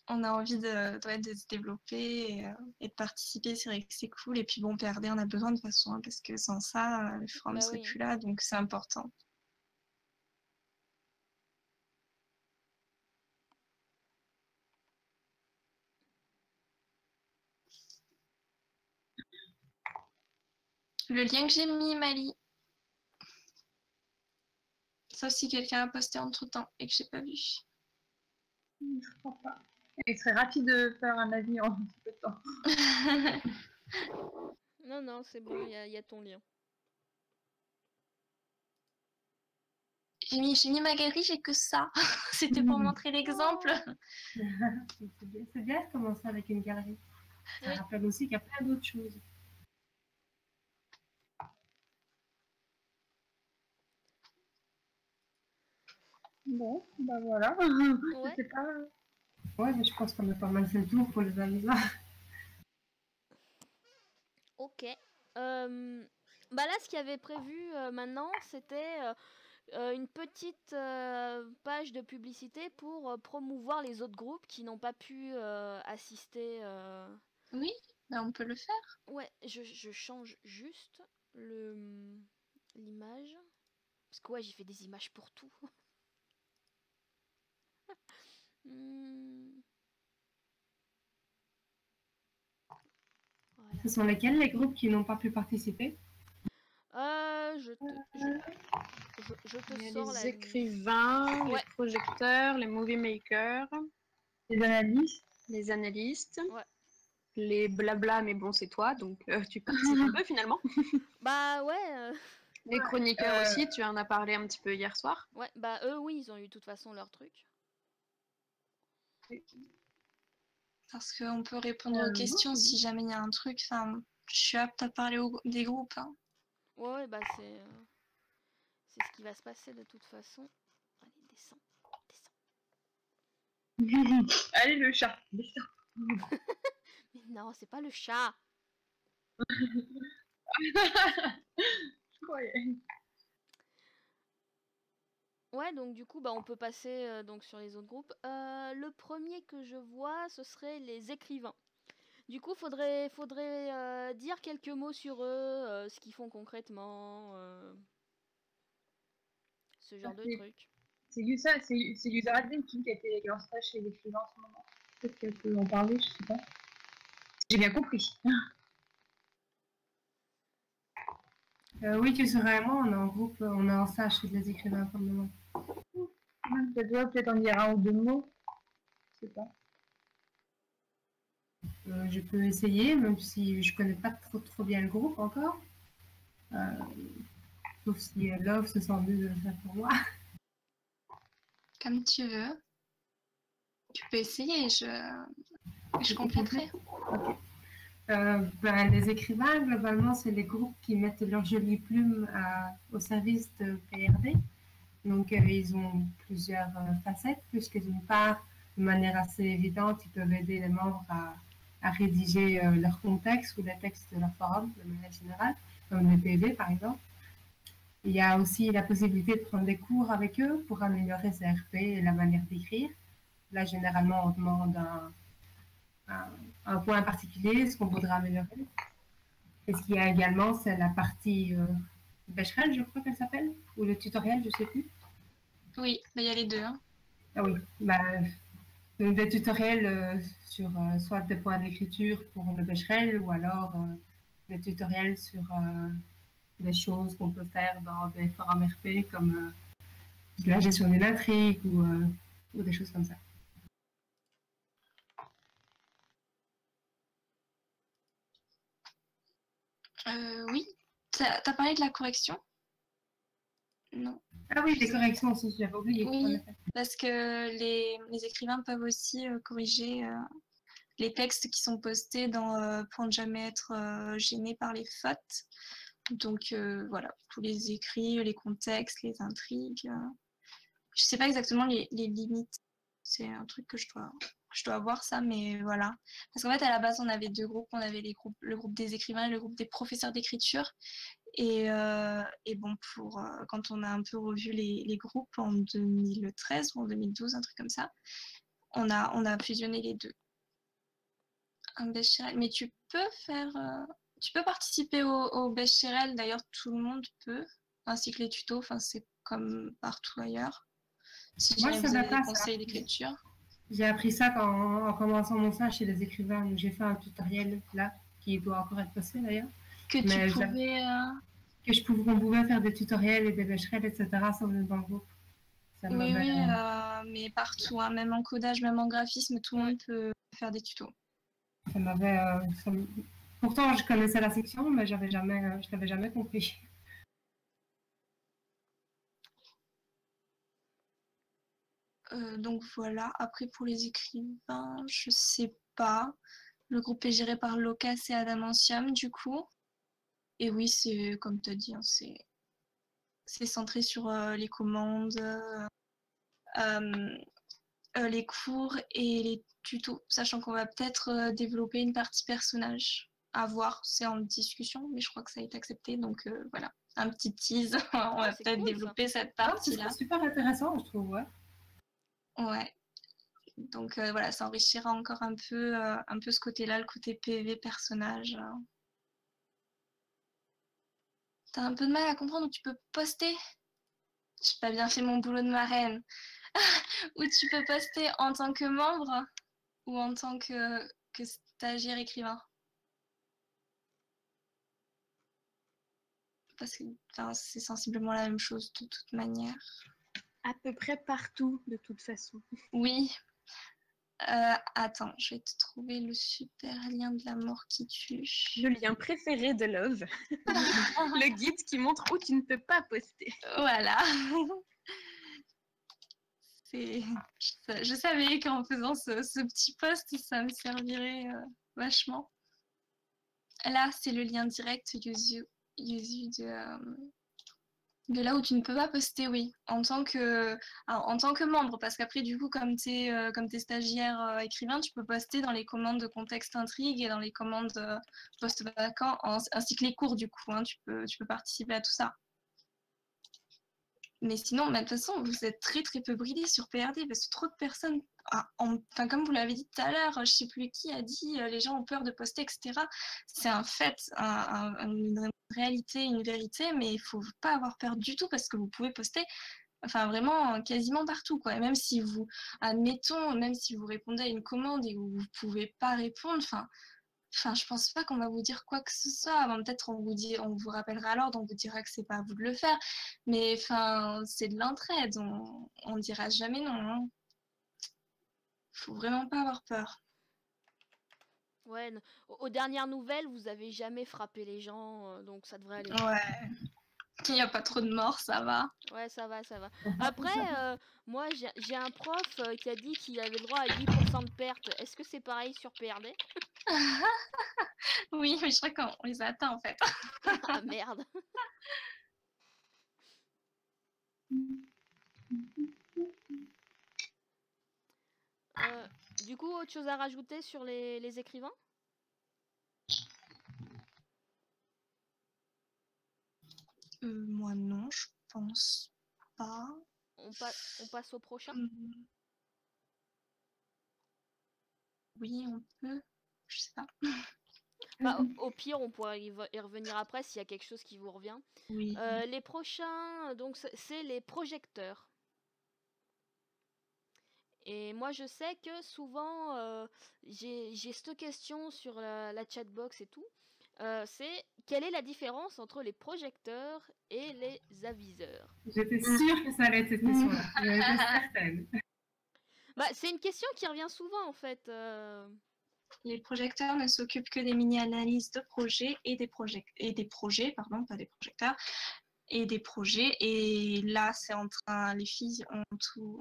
on a envie de se développer et de participer. C'est vrai que c'est cool. Et puis, bon, PRD, on a besoin de toute façon, hein, parce que sans ça, le forum ne Bah serait oui. plus là. Donc, c'est important. Le lien que j'ai mis, Mali. Sauf si quelqu'un a posté entre-temps et que j'ai pas vu. Je crois pas. Il serait rapide de faire un avis en un petit peu de temps. Non, non, c'est bon, il y a ton lien. J'ai mis ma galerie, j'ai que ça. C'était pour montrer l'exemple. C'est bien de commencer avec une galerie. Ça Oui. rappelle aussi qu'il y a plein d'autres choses. Bon, bah voilà. Ouais. C'est pas... Ouais, mais je pense qu'on a pas mal fait le tour pour les aviseurs. Ok. Bah là, ce qu'il y avait prévu maintenant, c'était une petite page de publicité pour promouvoir les autres groupes qui n'ont pas pu assister. Oui, bah on peut le faire. Ouais, je change juste l'image. Parce que ouais, j'ai fait des images pour tout. Voilà. Ce sont lesquels les groupes qui n'ont pas pu participer? Je te Il y a sors les la écrivains, Ouais. les projecteurs, les movie makers, Les analystes. les analystes, Ouais. les blabla, mais bon, c'est toi, donc tu participes un peu finalement. Bah ouais. Les chroniqueurs aussi, tu en as parlé un petit peu hier soir. Ouais, bah eux, oui, ils ont eu de toute façon leur truc. Parce qu'on peut répondre aux questions si jamais il y a un truc. Enfin, je suis apte à parler des groupes. Hein. Ouais, bah c'est ce qui va se passer de toute façon. Allez, descends. Allez, le chat. Descends. Mais non, c'est pas le chat. Je croyais. Ouais, donc du coup, bah, on peut passer donc sur les autres groupes. Le premier que je vois, ce serait les écrivains. Du coup, faudrait dire quelques mots sur eux, ce qu'ils font concrètement, ce genre de trucs. C'est Yuzaradin qui était en stage chez l'écrivain en ce moment. Peut-être qu'elle peut en parler, je sais pas. J'ai bien compris. Oui, tu seras et moi, on est en groupe, on est en stage chez les écrivains pour le moment. Ça doit peut-être en dire un ou deux mots. Je sais pas. Je peux essayer, même si je connais pas trop bien le groupe encore. Sauf si Love se sent mieux de le faire pour moi. Comme tu veux. Tu peux essayer, je compléterai. Ok. Les écrivains, globalement, c'est les groupes qui mettent leurs jolies plumes au service de PRD. Donc, ils ont plusieurs facettes, puisque d'une part, de manière assez évidente, ils peuvent aider les membres à rédiger leur contexte ou les textes de leur forum, de manière générale, comme les PV, par exemple. Il y a aussi la possibilité de prendre des cours avec eux pour améliorer ses RP et la manière d'écrire. Là, généralement, on demande un point particulier, ce qu'on voudrait améliorer. Et ce qu'il y a également, c'est la partie Becherel, je crois qu'elle s'appelle, ou le tutoriel, je ne sais plus. Oui, il y a les deux. Hein. Ah oui, des tutoriels sur soit des points d'écriture pour le Becherel, ou alors des tutoriels sur des choses qu'on peut faire dans des forums RP, comme la gestion d'une intrigue ou des choses comme ça. Oui. T'as parlé de la correction? Non. Ah oui, les corrections aussi, j'avais oublié. Oui, parce que les écrivains peuvent aussi corriger les textes qui sont postés pour ne jamais être gênés par les fautes. Donc voilà, tous les écrits, les contextes, les intrigues. Je sais pas exactement les limites. C'est un truc que je dois avoir ça, mais voilà. Parce qu'en fait, à la base, on avait deux groupes. On avait le groupe des écrivains et le groupe des professeurs d'écriture. Et bon, quand on a un peu revu les groupes en 2013 ou en 2012, un truc comme ça, on a fusionné les deux. Un Becherel. Mais tu peux participer au Becherel. D'ailleurs, tout le monde peut, ainsi que les tutos. Enfin, c'est comme partout ailleurs. Si Moi, jamais je vous savais avez des pas ça. conseils d'écriture. J'ai appris ça en commençant mon stage chez les écrivains. J'ai fait un tutoriel là, qui doit encore être posté d'ailleurs. Que Mais tu pouvais... qu'on pouvait faire des tutoriels et des Becherel, etc. sans venir dans le groupe. Ça Oui, m'avait, mais partout, hein, même en codage, même en graphisme, tout le monde peut faire des tutos. ça m'avait, Pourtant, je connaissais la section, mais je l'avais jamais compris. Donc voilà, après pour les écrivains, je sais pas. Le groupe est géré par Locas et Adamantium, du coup. Et oui, c'est comme tu as dit, hein, c'est centré sur les commandes, les cours et les tutos, sachant qu'on va peut-être développer une partie personnage. À voir, c'est en discussion, mais je crois que ça a été accepté, donc voilà, un petit tease. On va peut-être cool, développer cette Ah, ce partie-là. serait super intéressant, je trouve, ouais. Ouais. Donc voilà, ça enrichira encore un peu ce côté-là, le côté PV personnage. T'as un peu de mal à comprendre où tu peux poster. J'ai pas bien fait mon boulot de marraine. Où tu peux poster en tant que membre ou en tant que stagiaire écrivain. Parce que c'est sensiblement la même chose de toute manière. À peu près partout, de toute façon. Oui. Attends, je vais te trouver le super lien de la mort qui tue. Le lien préféré de Love. Le guide qui montre où tu ne peux pas poster. Voilà. Je savais qu'en faisant ce petit post, ça me servirait vachement. Là, c'est le lien direct Yuzu de là où tu ne peux pas poster, oui, en tant que membre, parce qu'après, du coup, comme tu es stagiaire écrivain, tu peux poster dans les commandes de contexte intrigue et dans les commandes post vacant, ainsi que les cours, du coup, hein, tu peux participer à tout ça. Mais sinon, de toute façon, vous êtes très très peu bridés sur PRD parce que trop de personnes, enfin, comme vous l'avez dit tout à l'heure, je sais plus qui a dit, les gens ont peur de poster, etc. C'est un fait, une réalité, une vérité, mais il faut pas avoir peur du tout parce que vous pouvez poster, enfin vraiment quasiment partout, quoi. Et même si vous, admettons, même si vous répondez à une commande et que vous pouvez pas répondre, enfin, je pense pas qu'on va vous dire quoi que ce soit. Bon, peut-être on vous rappellera à l'ordre, on vous dira que c'est pas à vous de le faire. Mais enfin, c'est de l'entraide. On dira jamais non, hein. Faut vraiment pas avoir peur. Ouais, aux dernières nouvelles, vous avez jamais frappé les gens, donc ça devrait aller. Ouais. Il n'y a pas trop de morts, ça va. Ouais, ça va, ça va. Après, moi, j'ai un prof qui a dit qu'il avait le droit à 8% de perte. Est-ce que c'est pareil sur PRD? Oui, mais je crois qu'on les atteint en fait. Ah merde. Du coup, autre chose à rajouter sur les écrivains? Moi non, je pense pas. On passe au prochain? Oui, on peut. Je sais pas. Bah, au pire, on pourra y revenir après s'il y a quelque chose qui vous revient. Oui. Les prochains, donc c'est les projecteurs. Et moi, je sais que souvent, j'ai cette question sur la chatbox et tout. C'est quelle est la différence entre les projecteurs et les aviseurs? J'étais sûre que ça allait être cette question-là. J'étais certaine. Bah, c'est une question qui revient souvent en fait. Les projecteurs ne s'occupent que des mini-analyses de projets et des projets, pardon, pas des projecteurs, et des projets. Et là, c'est en train, les filles ont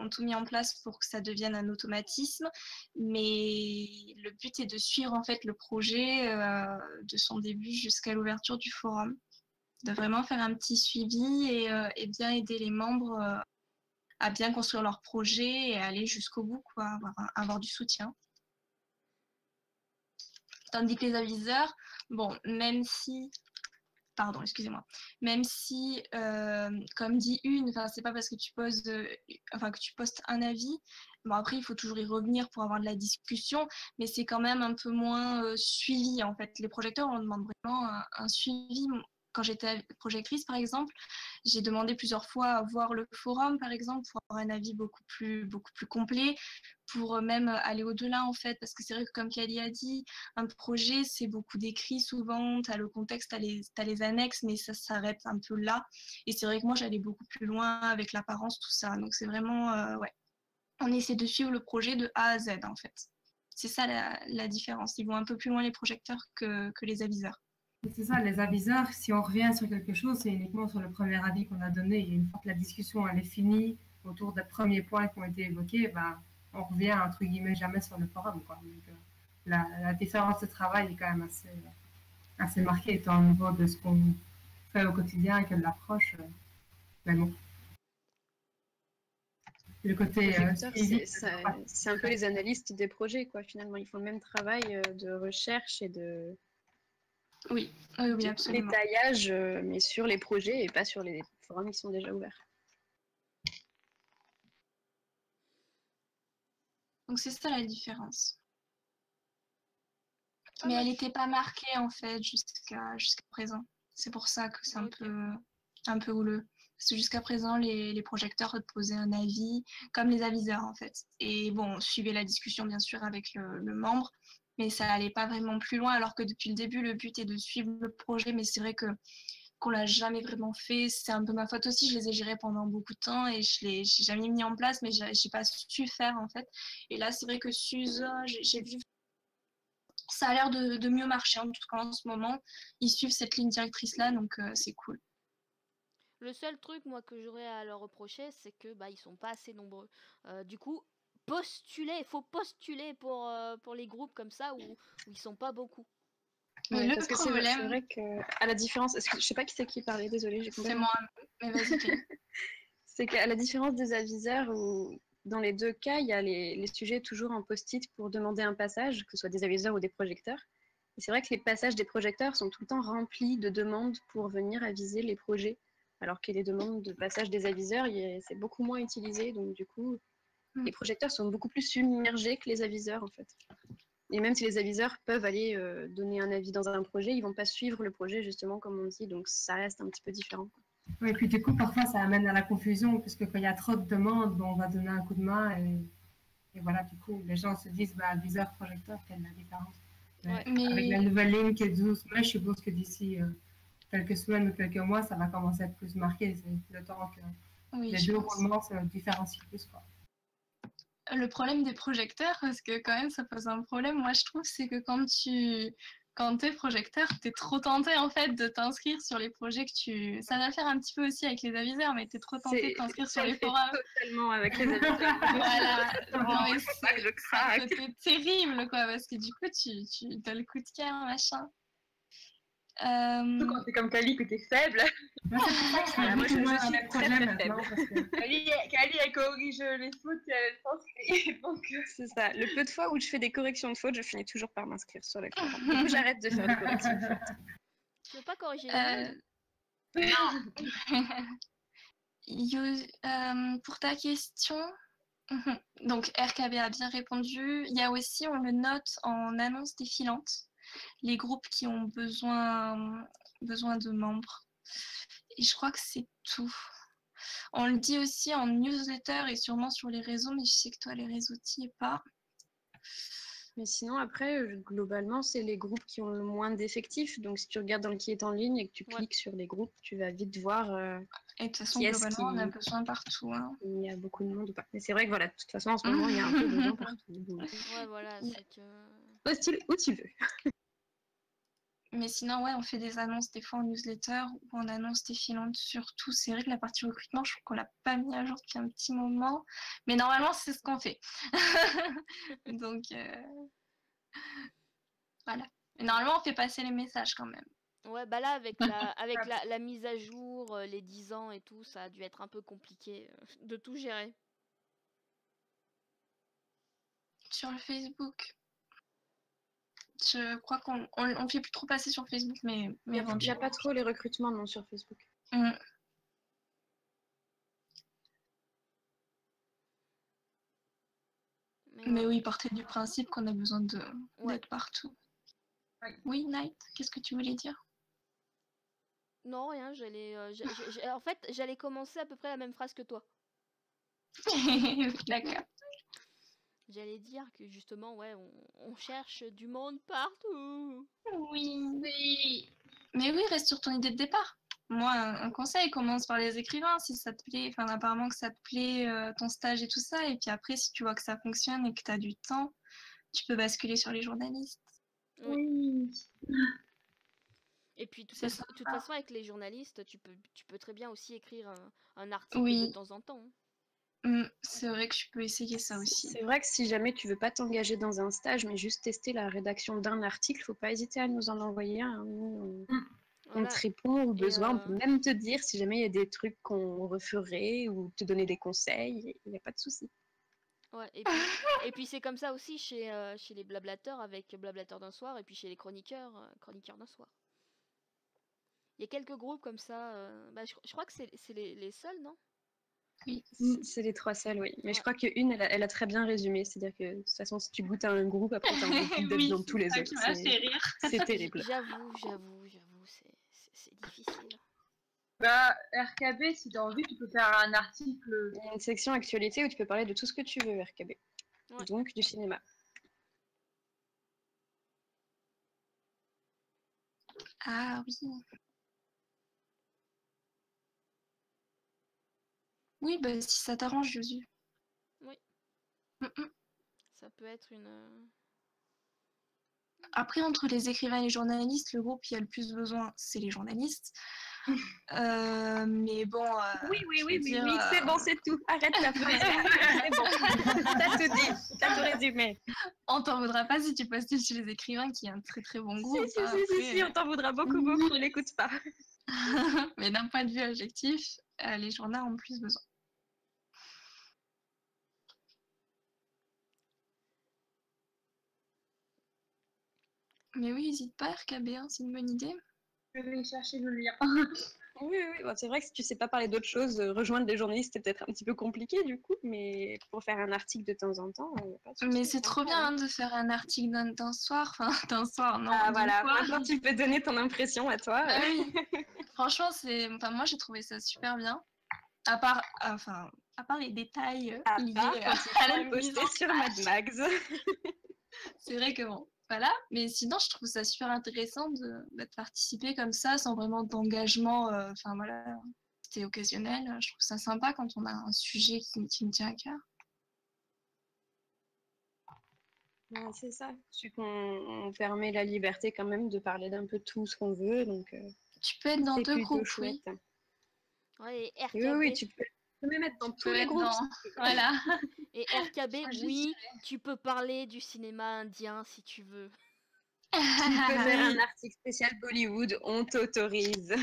tout mis en place pour que ça devienne un automatisme. Mais le but est de suivre en fait le projet de son début jusqu'à l'ouverture du forum, de vraiment faire un petit suivi et bien aider les membres à bien construire leur projet et aller jusqu'au bout, quoi, avoir du soutien. Tandis que les aviseurs, bon, même si, pardon, excusez-moi, même si, comme dit enfin, c'est pas parce que tu poses, enfin, que tu postes un avis, bon, après, il faut toujours y revenir pour avoir de la discussion, mais c'est quand même un peu moins suivi, en fait. Les projecteurs, on demande vraiment un suivi. Quand j'étais projectrice, par exemple, j'ai demandé plusieurs fois à voir le forum, par exemple, pour avoir un avis beaucoup plus complet, pour même aller au-delà, en fait, parce que c'est vrai que, comme Kali a dit, un projet, c'est beaucoup d'écrits souvent, tu as le contexte, tu as les annexes, mais ça s'arrête un peu là. Et c'est vrai que moi, j'allais beaucoup plus loin avec l'apparence, tout ça. Donc, c'est vraiment, ouais, on essaie de suivre le projet de A à Z, en fait. C'est ça la différence. Ils vont un peu plus loin, les projecteurs, que les aviseurs. C'est ça, les aviseurs, si on revient sur quelque chose, c'est uniquement sur le premier avis qu'on a donné. Et une fois que la discussion elle est finie autour des premiers points qui ont été évoqués, bah, on revient entre guillemets jamais sur le forum, quoi. Donc, la différence de travail est quand même assez marquée, tant au niveau de ce qu'on fait au quotidien que de l'approche. Mais bon. Le côté c'est un peu les analystes des projets, quoi. Finalement, ils font le même travail de recherche et de oui, absolument. Détaillage, mais sur les projets et pas sur les forums qui sont déjà ouverts. Donc c'est ça la différence. Mais elle n'était pas marquée en fait jusqu'à présent. C'est pour ça que c'est un peu houleux. Parce que jusqu'à présent, les projecteurs posaient un avis, comme les aviseurs en fait. Et bon, on suivait la discussion bien sûr avec le membre, mais ça n'allait pas vraiment plus loin, alors que depuis le début, le but est de suivre le projet, mais c'est vrai qu'on l'a jamais vraiment fait. C'est un peu ma faute aussi, je les ai gérés pendant beaucoup de temps et je l'ai jamais mis en place, mais j'ai pas su faire en fait. Et là, c'est vrai que Suze, j'ai vu, ça a l'air de mieux marcher en tout cas en ce moment. Ils suivent cette ligne directrice là, donc c'est cool. Le seul truc, moi, que j'aurais à leur reprocher, c'est que bah, ils sont pas assez nombreux. Du coup, il faut postuler pour les groupes comme ça où ils sont pas beaucoup. Mais le problème, c'est vrai qu'à la différence, je sais pas qui c'est qui parlait, désolée, j'ai complètement. C'est moi, mais vas-y. C'est qu'à la différence des aviseurs, où dans les deux cas, il y a les sujets toujours en post-it pour demander un passage, que ce soit des aviseurs ou des projecteurs. Et c'est vrai que les passages des projecteurs sont tout le temps remplis de demandes pour venir aviser les projets. alors que les demandes de passage des aviseurs, c'est beaucoup moins utilisé. Donc du coup, les projecteurs sont beaucoup plus submergés que les aviseurs en fait. Et même si les aviseurs peuvent aller donner un avis dans un projet, ils vont pas suivre le projet justement comme on dit, donc ça reste un petit peu différent. Oui, et puis du coup, parfois, ça amène à la confusion, puisque quand il y a trop de demandes, bon, on va donner un coup de main, et voilà, du coup, les gens se disent, bah, aviseur, projecteur, quelle est la différence? Ouais. Avec la nouvelle ligne qui est 12 mai, je suppose que d'ici quelques semaines ou quelques mois, ça va commencer à être plus marqué. C'est le temps que Oui, les je deux pense. roulements se différencient plus, quoi. Le problème des projecteurs, parce que quand même ça pose un problème, moi je trouve, c'est que quand t'es projecteur, t'es trop tenté en fait de t'inscrire sur les projets que tu... Ça va faire un petit peu aussi avec les aviseurs, mais t'es trop tenté de t'inscrire sur les forums. Totalement avec les aviseurs. Voilà, non, mais Faut pas que je c'est un craque. côté terrible quoi, parce que du coup tu as le coup de cœur, machin. Surtout quand t'es comme Kali, que t'es faible. Moi, c'est pour ça que je fais Moi, beaucoup moins je suis avec très, projet très maintenant. Parce que... Kali, elle corrige les fautes et elle s'inscrit. Donc, C'est ça. Le peu de fois où je fais des corrections de fautes, je finis toujours par m'inscrire sur les forums. Du coup, j'arrête de faire des corrections de fautes. Tu veux pas corriger les mails? Non. Pour ta question, donc RKB a bien répondu. Il y a aussi, on le note en annonce défilante, les groupes qui ont besoin de membres. Et je crois que c'est tout. On le dit aussi en newsletter et sûrement sur les réseaux, mais je sais que toi, les réseaux, t'y es pas. Mais sinon, après, globalement, c'est les groupes qui ont le moins d'effectifs. Donc, si tu regardes dans le qui est en ligne et que tu cliques sur les groupes, tu vas vite voir Et de toute façon, qui est-ce globalement, on a besoin partout. Hein. Il y a beaucoup de monde ou pas. Mais c'est vrai que voilà, de toute façon, en ce moment, il y a un peu de gens partout. Donc, Ouais, voilà, c'est que... postule où tu veux. Mais sinon, ouais, on fait des annonces des fois en newsletter ou en annonce défilante surtout. C'est vrai que la partie recrutement, je trouve qu'on l'a pas mis à jour depuis un petit moment. Mais normalement, c'est ce qu'on fait. Donc, voilà. Mais normalement, on fait passer les messages quand même. Ouais, bah là, avec la mise à jour, les 10 ans et tout, ça a dû être un peu compliqué de tout gérer. Sur le Facebook. Je crois qu'on fait plus trop passer sur Facebook, mais Il n'y a pas trop les recrutements non sur Facebook. Mais oui, partez du principe qu'on a besoin d'être partout. Oui, Night, qu'est-ce que tu voulais dire? Non, rien, en fait, j'allais commencer à peu près la même phrase que toi. D'accord. J'allais dire que justement, ouais, on cherche du monde partout. Oui. Mais oui, reste sur ton idée de départ. Moi, un conseil, commence par les écrivains si ça te plaît. Enfin, apparemment que ça te plaît, ton stage et tout ça. Et puis après, si tu vois que ça fonctionne et que tu as du temps, tu peux basculer sur les journalistes. Oui. Et puis, de toute façon, avec les journalistes, tu peux très bien aussi écrire un article de temps en temps. C'est vrai que tu peux essayer ça aussi. C'est vrai que si jamais tu veux pas t'engager dans un stage, mais juste tester la rédaction d'un article, faut pas hésiter à nous en envoyer un. On te répond aux besoins. On peut même te dire si jamais il y a des trucs qu'on referait ou te donner des conseils. Il n'y a pas de souci. Ouais, et puis c'est comme ça aussi chez les blablateurs avec Blablateur d'un soir et puis chez les chroniqueurs d'un soir. Il y a quelques groupes comme ça. Bah, je crois que c'est les seuls, non? Oui, c'est les 3 seuls, oui. Mais je crois qu'une, elle a très bien résumé. C'est-à-dire que de toute façon, si tu goûtes à un groupe, après, tu as envie d'être dans tous les autres. C'est terrible. J'avoue, c'est difficile. Bah, RKB, si tu as envie, tu peux faire un article. Il y a une section actualité où tu peux parler de tout ce que tu veux, RKB. Ouais. Donc, du cinéma. Ah oui. Oui, bah si ça t'arrange, Josu. Oui. Ça peut être une... Après, entre les écrivains et les journalistes, le groupe qui a le plus besoin, c'est les journalistes. Mais bon... oui, c'est bon, c'est tout. Arrête la phrase. C'est bon. T'as tout dit. T'as tout résumé. On t'en voudra pas si tu postules chez les écrivains, qui est un très très bon groupe. Si, on t'en voudra beaucoup. Ne l'écoute pas. Mais d'un point de vue objectif, les journaux ont plus besoin. Mais oui, n'hésite pas, RKB, c'est une bonne idée. Je vais chercher le lien. Oui, oui, bon, c'est vrai que si tu sais pas parler d'autre chose, rejoindre les journalistes, c'est peut-être un petit peu compliqué du coup, mais pour faire un article de temps en temps, y a pas de Mais souci, c'est trop bien hein, de faire un article d'un soir, enfin d'un soir, non, Ah d'une voilà, fois. maintenant tu peux donner ton impression à toi. Bah oui. Franchement, moi j'ai trouvé ça super bien. À part, à part les détails À liés part quand il à faut la le mise poster en sur Mad Max. C'est vrai que bon, voilà. Mais sinon, je trouve ça super intéressant de participer comme ça, sans vraiment d'engagement. Enfin voilà, c'était occasionnel. Je trouve ça sympa quand on a un sujet qui me tient à cœur. Ouais, c'est ça. C'est qu'on on permet la liberté quand même de parler d'un peu tout ce qu'on veut, donc Tu peux être dans c'est 2 plutôt groupes, chouette. oui. Ouais, et Et oui, oui, RKB. tu peux me mettre dans Tu tous peux les être groupes. dans. Voilà. Et RKB, Juste oui, tu peux parler du cinéma indien si tu veux. Tu peux faire un article spécial Bollywood, on t'autorise.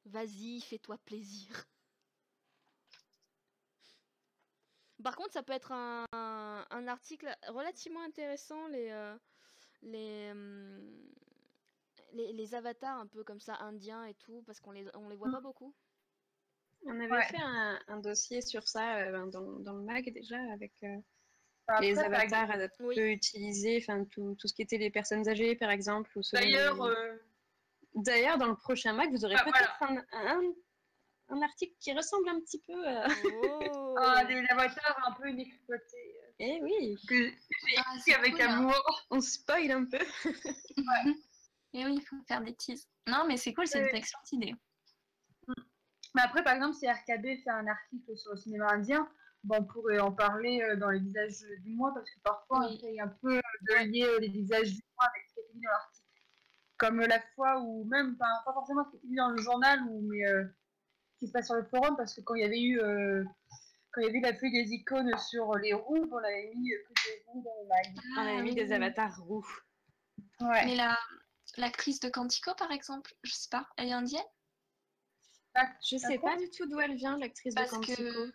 Vas-y, fais-toi plaisir. Par contre, ça peut être un article relativement intéressant, les, les avatars un peu comme ça indiens et tout, parce on les voit pas beaucoup. On avait Ouais. fait un dossier sur ça dans le mag déjà, avec Après, les par avatars Oui. peu utilisés, enfin tout ce qui était les personnes âgées par exemple. Ou selon D'ailleurs, D'ailleurs, dans le prochain mag, vous aurez Ah, peut-être un article qui ressemble un petit peu à... Oh. des avatars un peu inexploités Eh oui, que j'ai Ah, écrit c'est avec cool, hein. amour. on spoil un peu. Et oui, il faut faire des teases. Non, mais c'est cool, c'est une excellente idée. Mais après, par exemple, si RKB fait un article sur le cinéma indien, bon, on pourrait en parler dans les visages du mois, parce que parfois, Oui. on essaye un peu de Ouais. lier les visages du mois avec ce qui est dit dans l'article. Comme la fois où, même, pas forcément ce qui est dit dans le journal, mais ce qui se passe sur le forum, parce que quand il y avait eu la feuille des icônes sur les roues, on avait mis que des roues dans le mag. On avait mis oui, des oui. avatars roux. Ouais. Mais l'actrice de Quantico, par exemple, je sais pas, elle est indienne? Je sais pas du tout d'où elle vient, l'actrice de Parce Quantico. que.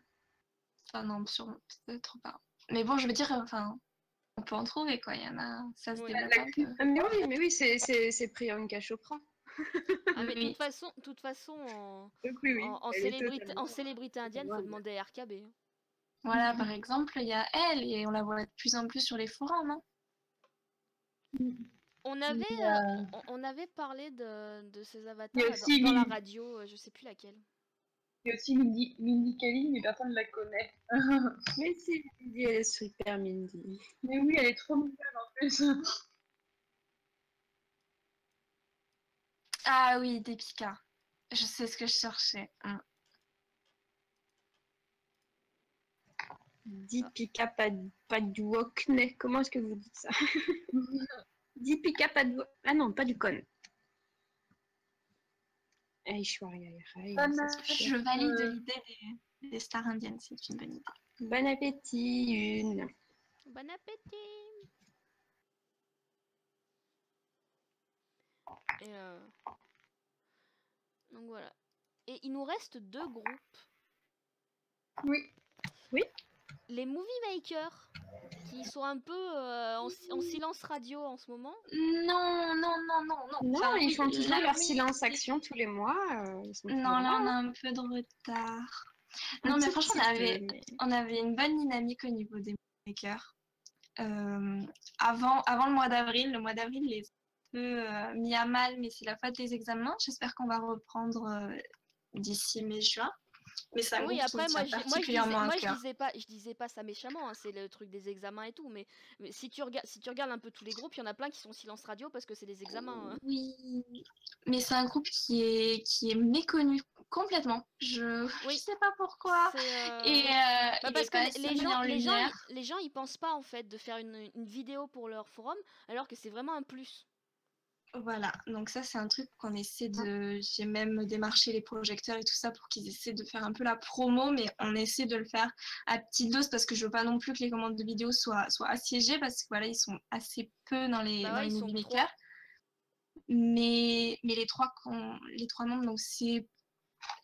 Enfin, non, sûrement, peut-être pas. Mais bon, je veux dire, enfin, on peut en trouver, quoi. Il y en a, ça se Ouais. développe un peu. Ah, mais oui, c'est Priyanka Chopra. Ah, mais de Oui. toute façon Donc oui, en elle est célébrité, totalement- célébrité indienne, faut demander à RKB. Hein. Voilà, par exemple, il y a elle, et on la voit de plus en plus sur les forums, hein. On avait, Mais, on avait parlé de ces Il y a avatars aussi dans la Mindy. radio, je sais plus laquelle. Il y a aussi Mindy Kaling, mais personne ne la connaît. Mais si, Mindy, elle est super Mindy. Mais oui, elle est trop mignonne en plus. Ah oui, Depika. Je sais ce que je cherchais. Deepika Padukone. Comment est-ce que vous dites ça? Deepika Padukone. Ah non, pas du con. Aishwarya Rai, ça se fait. Je valide l'idée des stars indiennes, c'est une bonne idée. Bon appétit, une. Bon appétit. Et donc voilà. Et il nous reste 2 groupes. Oui. Oui. Les movie makers, qui sont un peu en silence radio en ce moment. Non. Non, Enfin, ils oui, font toujours là, leur oui. silence action tous les mois. Ils sont toujours Non, là, là, on a hein. un peu de retard. Un Non, mais tout franchement, petit peu, mais- on avait une bonne dynamique au niveau des makers. Avant le mois d'avril, les a un peu mis à mal, mais c'est la faute des examens. J'espère qu'on va reprendre d'ici mai-juin. Mais c'est un Oui, groupe qui me après, tient particulièrement à cœur. je disais pas ça méchamment, hein, c'est le truc des examens et tout, mais si tu regardes un peu tous les groupes, il y en a plein qui sont silence radio parce que c'est des examens. Hein. Oui, mais c'est un groupe qui est méconnu complètement. Je Oui. sais pas pourquoi. Et il parce est pas que assez mis en lumière. les gens, ils pensent pas en fait de faire une vidéo pour leur forum, alors que c'est vraiment un plus. Voilà, donc ça c'est un truc qu'on essaie de... J'ai même démarché les projecteurs et tout ça pour qu'ils essaient de faire un peu la promo, mais on essaie de le faire à petite dose parce que je veux pas non plus que les commandes de vidéos soient assiégées parce que voilà, ils sont assez peu dans les Ils sont movie 3. makers. Mais les trois membres, donc c'est...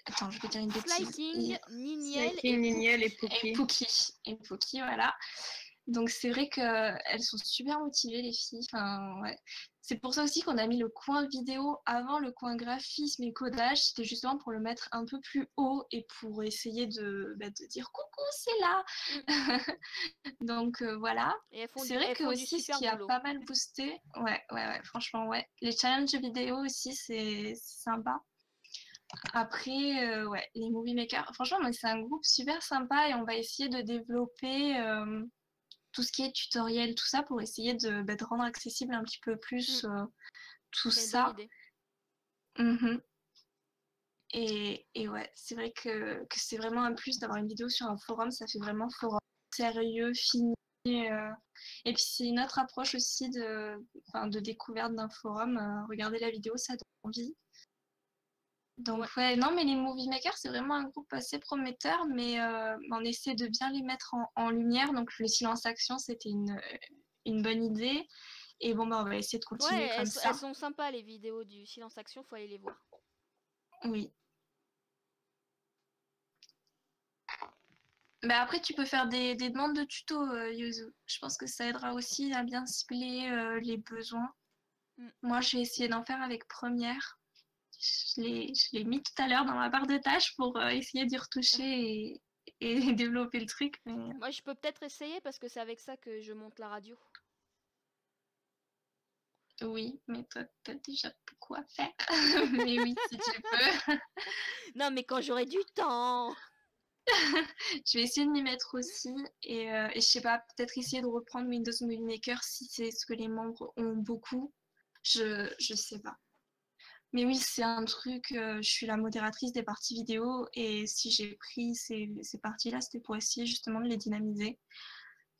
Attends, je vais dire une bêtise. Sly King, Niniel Sly King, Niniel et Pookie. Et Pookie, voilà. Donc c'est vrai qu'elles sont super motivées les filles. Enfin, ouais. C'est pour ça aussi qu'on a mis le coin vidéo avant le coin graphisme et codage. C'était justement pour le mettre un peu plus haut et pour essayer de dire coucou, c'est là. Donc voilà. Et C'est vrai elles que font du aussi ce super qui a boulot. pas mal boosté, ouais, franchement, ouais. Les challenges vidéo aussi, c'est sympa. Après, ouais, les Movie Makers, franchement, moi, c'est un groupe super sympa et on va essayer de développer tout ce qui est tutoriel, tout ça, pour essayer de rendre accessible un petit peu plus tout C'est une bonne ça. idée. Mhm. Et ouais, c'est vrai que c'est vraiment un plus d'avoir une vidéo sur un forum, ça fait vraiment forum sérieux, fini. Et puis c'est une autre approche aussi de découverte d'un forum. Regarder la vidéo, ça donne envie. Donc ouais, non, mais les Movie Makers, c'est vraiment un groupe assez prometteur, mais on essaie de bien les mettre en lumière. Donc le silence action, c'était une bonne idée. Et bon, bah, on va essayer de continuer comme ça. Elles sont sympas les vidéos du silence action, faut aller les voir. Oui. Mais après, tu peux faire des demandes de tuto, Yuzu. Je pense que ça aidera aussi à bien cibler les besoins. Moi, j'ai essayé d'en faire avec Première. Je l'ai mis tout à l'heure dans ma barre de tâches pour essayer d'y retoucher et développer le truc. Mais... Moi, je peux peut-être essayer parce que c'est avec ça que je monte la radio. Oui, mais toi, t'as déjà beaucoup à faire. Mais oui, si tu peux. Non, mais quand j'aurai du temps. Je vais essayer de m'y mettre aussi. Et je sais pas, peut-être essayer de reprendre Windows Movie Maker si c'est ce que les membres ont beaucoup. Je sais pas. Mais oui, c'est un truc, je suis la modératrice des parties vidéo et si j'ai pris ces parties-là, c'était pour essayer justement de les dynamiser.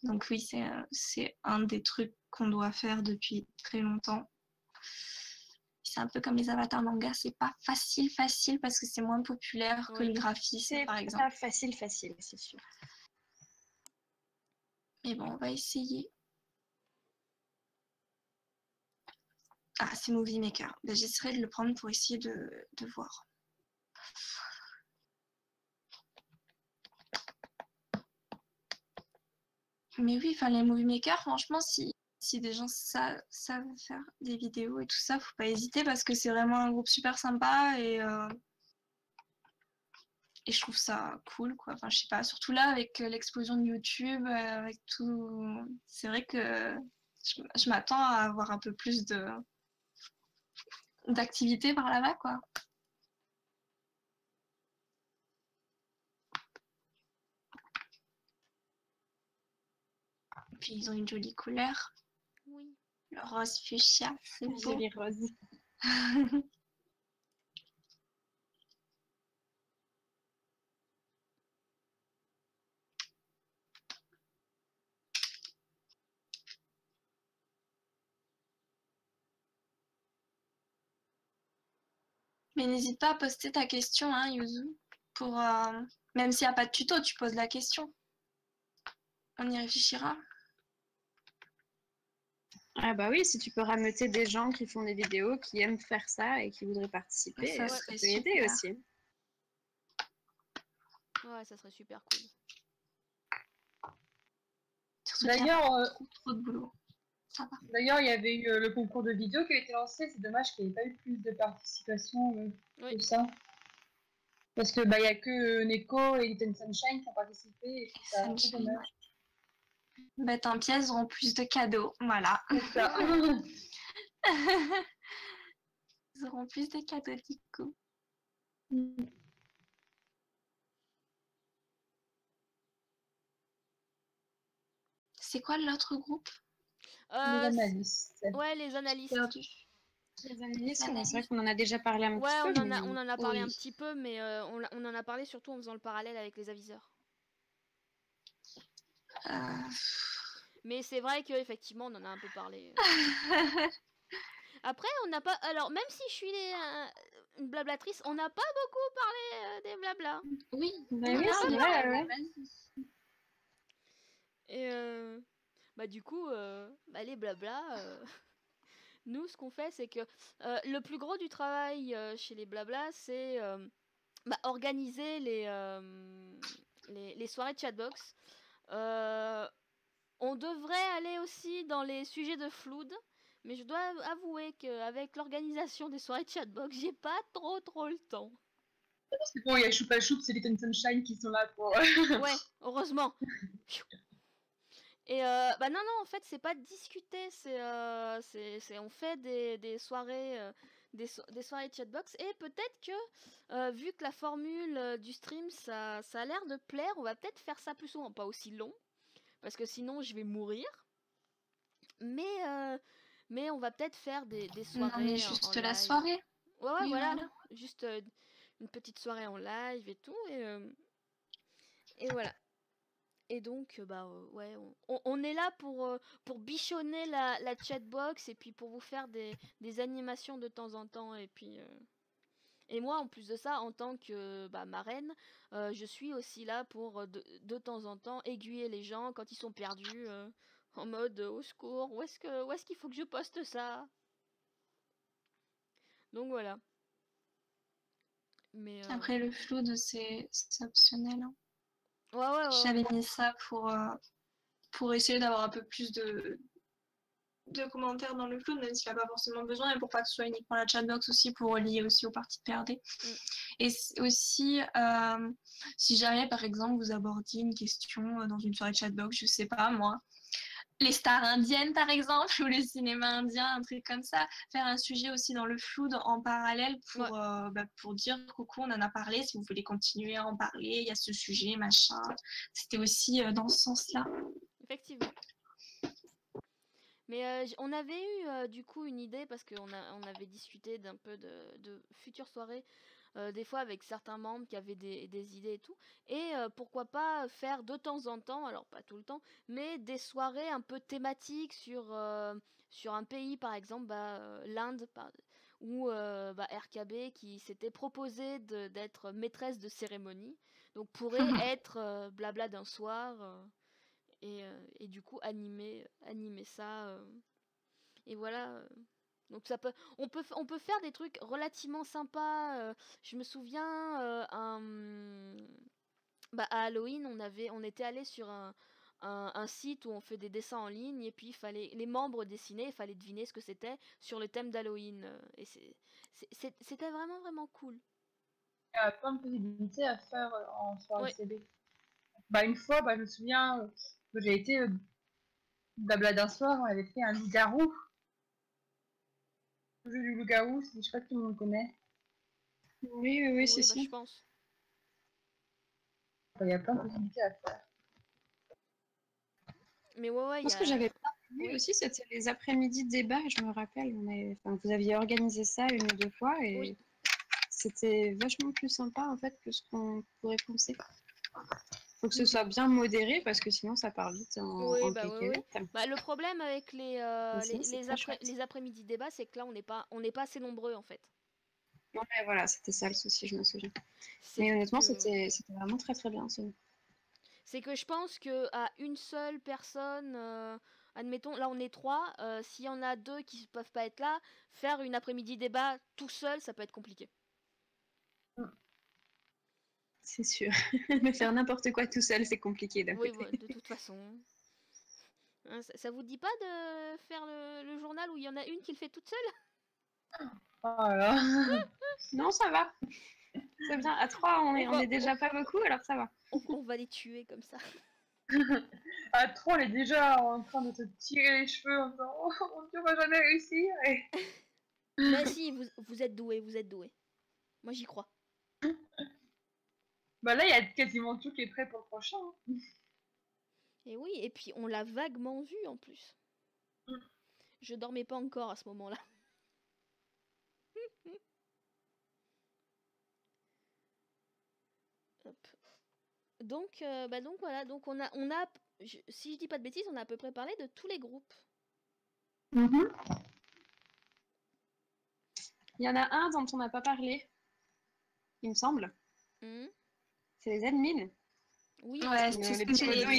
Donc oui, c'est un des trucs qu'on doit faire depuis très longtemps. C'est un peu comme les avatars manga, c'est pas facile parce que c'est moins populaire que le graphisme, par exemple. C'est pas facile, c'est sûr. Mais bon, on va essayer. Ah, c'est Movie Maker. Ben, j'essaierai de le prendre pour essayer de voir. Mais oui, enfin les movie makers, franchement, si des gens savent faire des vidéos et tout ça, faut pas hésiter parce que c'est vraiment un groupe super sympa et je trouve ça cool, quoi. Enfin, je sais pas, surtout là avec l'explosion de YouTube, avec tout, c'est vrai que je m'attends à avoir un peu plus d'activité par là-bas, quoi. Et puis ils ont une jolie couleur. Oui. Le rose fuchsia, c'est beau. Joli rose. Mais n'hésite pas à poster ta question, hein, Yuzu. Pour, même s'il n'y a pas de tuto, tu poses la question. On y réfléchira. Ah bah oui, si tu peux rameuter des gens qui font des vidéos, qui aiment faire ça et qui voudraient participer, Ça ça serait peut aider super. aussi. Ouais, ça serait super cool. D'ailleurs, trop de boulot. Ça va. D'ailleurs, il y avait eu le concours de vidéo qui a été lancé. C'est dommage qu'il n'y ait pas eu plus de participation que ça. Parce que bah, il n'y a que Neko et Little Sunshine qui ont participé. Et je trouve ça un peu dommage. Bah, tant pis, elles auront plus de cadeaux. Voilà. C'est ça. Ils auront plus de cadeaux du coup. C'est quoi l'autre groupe? Les analystes. Ouais, les analystes. Perdu. Les analystes, c'est vrai qu'on en a déjà parlé un petit Ouais, peu. on en a parlé oui. un petit peu, mais on en a parlé surtout en faisant le parallèle avec les aviseurs. Mais c'est vrai qu'effectivement, on en a un peu parlé. Après, on n'a pas... Alors, même si je suis une blablatrice, on n'a pas beaucoup parlé des blabla. Oui, bah oui, c'est vrai, ouais. Et bah du coup, les blabla... Nous, ce qu'on fait, c'est que le plus gros du travail chez les blabla, c'est organiser les soirées de chatbox. On devrait aller aussi dans les sujets de Flood, mais je dois avouer qu'avec l'organisation des soirées chatbox, j'ai pas trop le temps. C'est bon, il y a Choupa Choup, c'est Little Sunshine qui sont là pour. Ouais, heureusement. Et bah non, en fait, c'est pas discuter, on fait des soirées, des soirées chatbox, et peut-être que, vu que la formule du stream, ça a l'air de plaire, on va peut-être faire ça plus souvent, pas aussi long, parce que sinon je vais mourir, mais on va peut-être faire des Non, soirées mais en juste la live. soirée. Ouais, Oui, voilà, voilà. juste une petite soirée en live et tout, et voilà. Et donc, bah ouais, on est là pour bichonner la chatbox et puis pour vous faire des animations de temps en temps. Et puis, et moi, en plus de ça, en tant que marraine, je suis aussi là pour de temps en temps aiguiller les gens quand ils sont perdus, en mode au secours, où est-ce qu'il faut que je poste ça? Donc voilà. Mais Après, le flood, c'est optionnel, hein. ouais. J'avais mis ça pour essayer d'avoir un peu plus de commentaires dans le flood, même s'il n'y a pas forcément besoin, et pour pas que ce soit uniquement la chatbox aussi, pour relier aussi aux parties de PRD. Et aussi, si jamais, par exemple, vous abordiez une question dans une soirée chatbox, je sais pas, moi, les stars indiennes, par exemple, ou le cinéma indien, un truc comme ça, faire un sujet aussi dans le flood en parallèle pour dire coucou, on en a parlé, si vous voulez continuer à en parler, il y a ce sujet, machin. C'était aussi dans ce sens-là. effectivement. Mais on avait eu du coup une idée parce qu'on avait discuté d'un peu de futures soirées, des fois avec certains membres qui avaient des idées et tout. Et pourquoi pas faire de temps en temps, alors pas tout le temps, mais des soirées un peu thématiques sur un pays, par exemple l'Inde, ou RKB qui s'était proposé d'être maîtresse de cérémonie. Donc pourrait être blabla d'un soir. Et du coup animer ça, et voilà, donc on peut faire des trucs relativement sympas. Je me souviens, à Halloween on était allé sur un site où on fait des dessins en ligne, et puis les membres dessinaient, il fallait deviner ce que c'était sur le thème d'Halloween, et c'était vraiment cool. Il y a plein de possibilités à faire en soirée Ouais. CB. Une fois, je me souviens, j'ai été blabla d'un soir, on avait fait un loup-garou. Le jeu du loup-garou, je sais pas si tout le monde connaît. Oui, c'est je si. pense. Il y a plein de possibilités à faire. Mais ouais, Moi, ce que j'avais pas vu aussi, c'était les après-midi de débat. Je me rappelle, vous aviez organisé ça une ou deux fois, et c'était vachement plus sympa en fait que ce qu'on pourrait penser. Faut que ce soit bien modéré parce que sinon ça part vite en cacahuète. Le problème avec les après-midi débats, c'est que là on n'est pas assez nombreux en fait. Ouais, voilà, c'était ça le souci, je me souviens. Mais honnêtement, c'était vraiment très très bien. C'est que je pense que à une seule personne, admettons, là on est 3, s'il y en a 2 qui ne peuvent pas être là, faire une après-midi débat tout seul, ça peut être compliqué. C'est sûr. Mais faire n'importe quoi tout seul, c'est compliqué d'un côté. Oui, de toute façon. Hein, ça vous dit pas de faire le journal où il y en a une qui le fait toute seule? Voilà. Non, ça va. C'est bien. À 3, on est déjà pas beaucoup, alors ça va. On va les tuer comme ça. À 3, on est déjà en train de se tirer les cheveux en disant oh mon dieu, on va jamais réussir. Mais si, vous êtes doués, Moi j'y crois. Là, il y a quasiment tout qui est prêt pour le prochain. Et oui, et puis on l'a vaguement vu en plus. Je dormais pas encore à ce moment-là. Hop. Donc voilà, donc on a si je dis pas de bêtises, on a à peu près parlé de tous les groupes. Il y en a un dont on n'a pas parlé, il me semble. C'est les admins. Oui, ouais, les petits modos,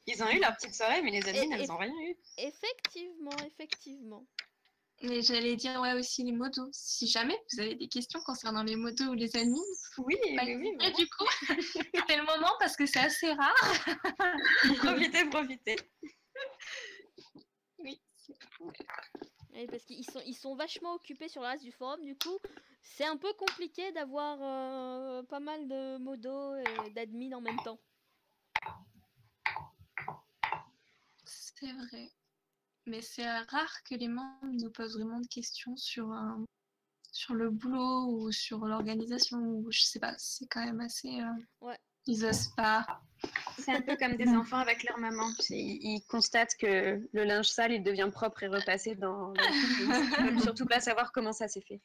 ils ont eu leur petite soirée, mais les admins, elles n'ont rien eu. Effectivement. Mais j'allais dire aussi les modos. Si jamais vous avez des questions concernant les modos ou les admins, oui, du coup, c'était le moment parce que c'est assez rare. Profitez. Et parce ils sont vachement occupés sur le reste du forum, du coup, c'est un peu compliqué d'avoir pas mal de modos et d'admin en même temps. C'est vrai. Mais c'est rare que les membres nous posent vraiment de questions sur le boulot ou sur l'organisation, ou je sais pas, c'est quand même assez... Ouais. Ils osent pas. C'est un peu comme des enfants avec leur maman. Ils constatent que le linge sale, il devient propre et repassé dans le film. Ils veulent surtout pas savoir comment ça s'est fait.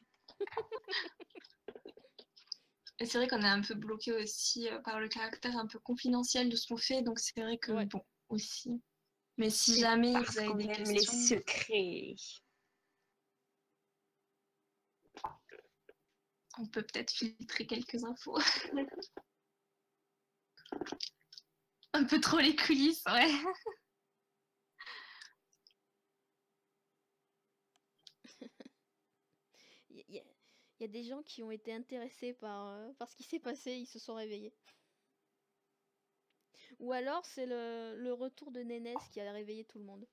Et c'est vrai qu'on est un peu bloqué aussi par le caractère un peu confidentiel de ce qu'on fait, donc c'est vrai que, Ouais. bon, aussi. Mais si jamais Parce vous avez qu'on des aime les questions... secrets. On peut peut-être filtrer quelques infos. Un peu trop les coulisses, ouais. Il y a des gens qui ont été intéressés par ce qui s'est passé, ils se sont réveillés. Ou alors c'est le retour de Nénès qui a réveillé tout le monde.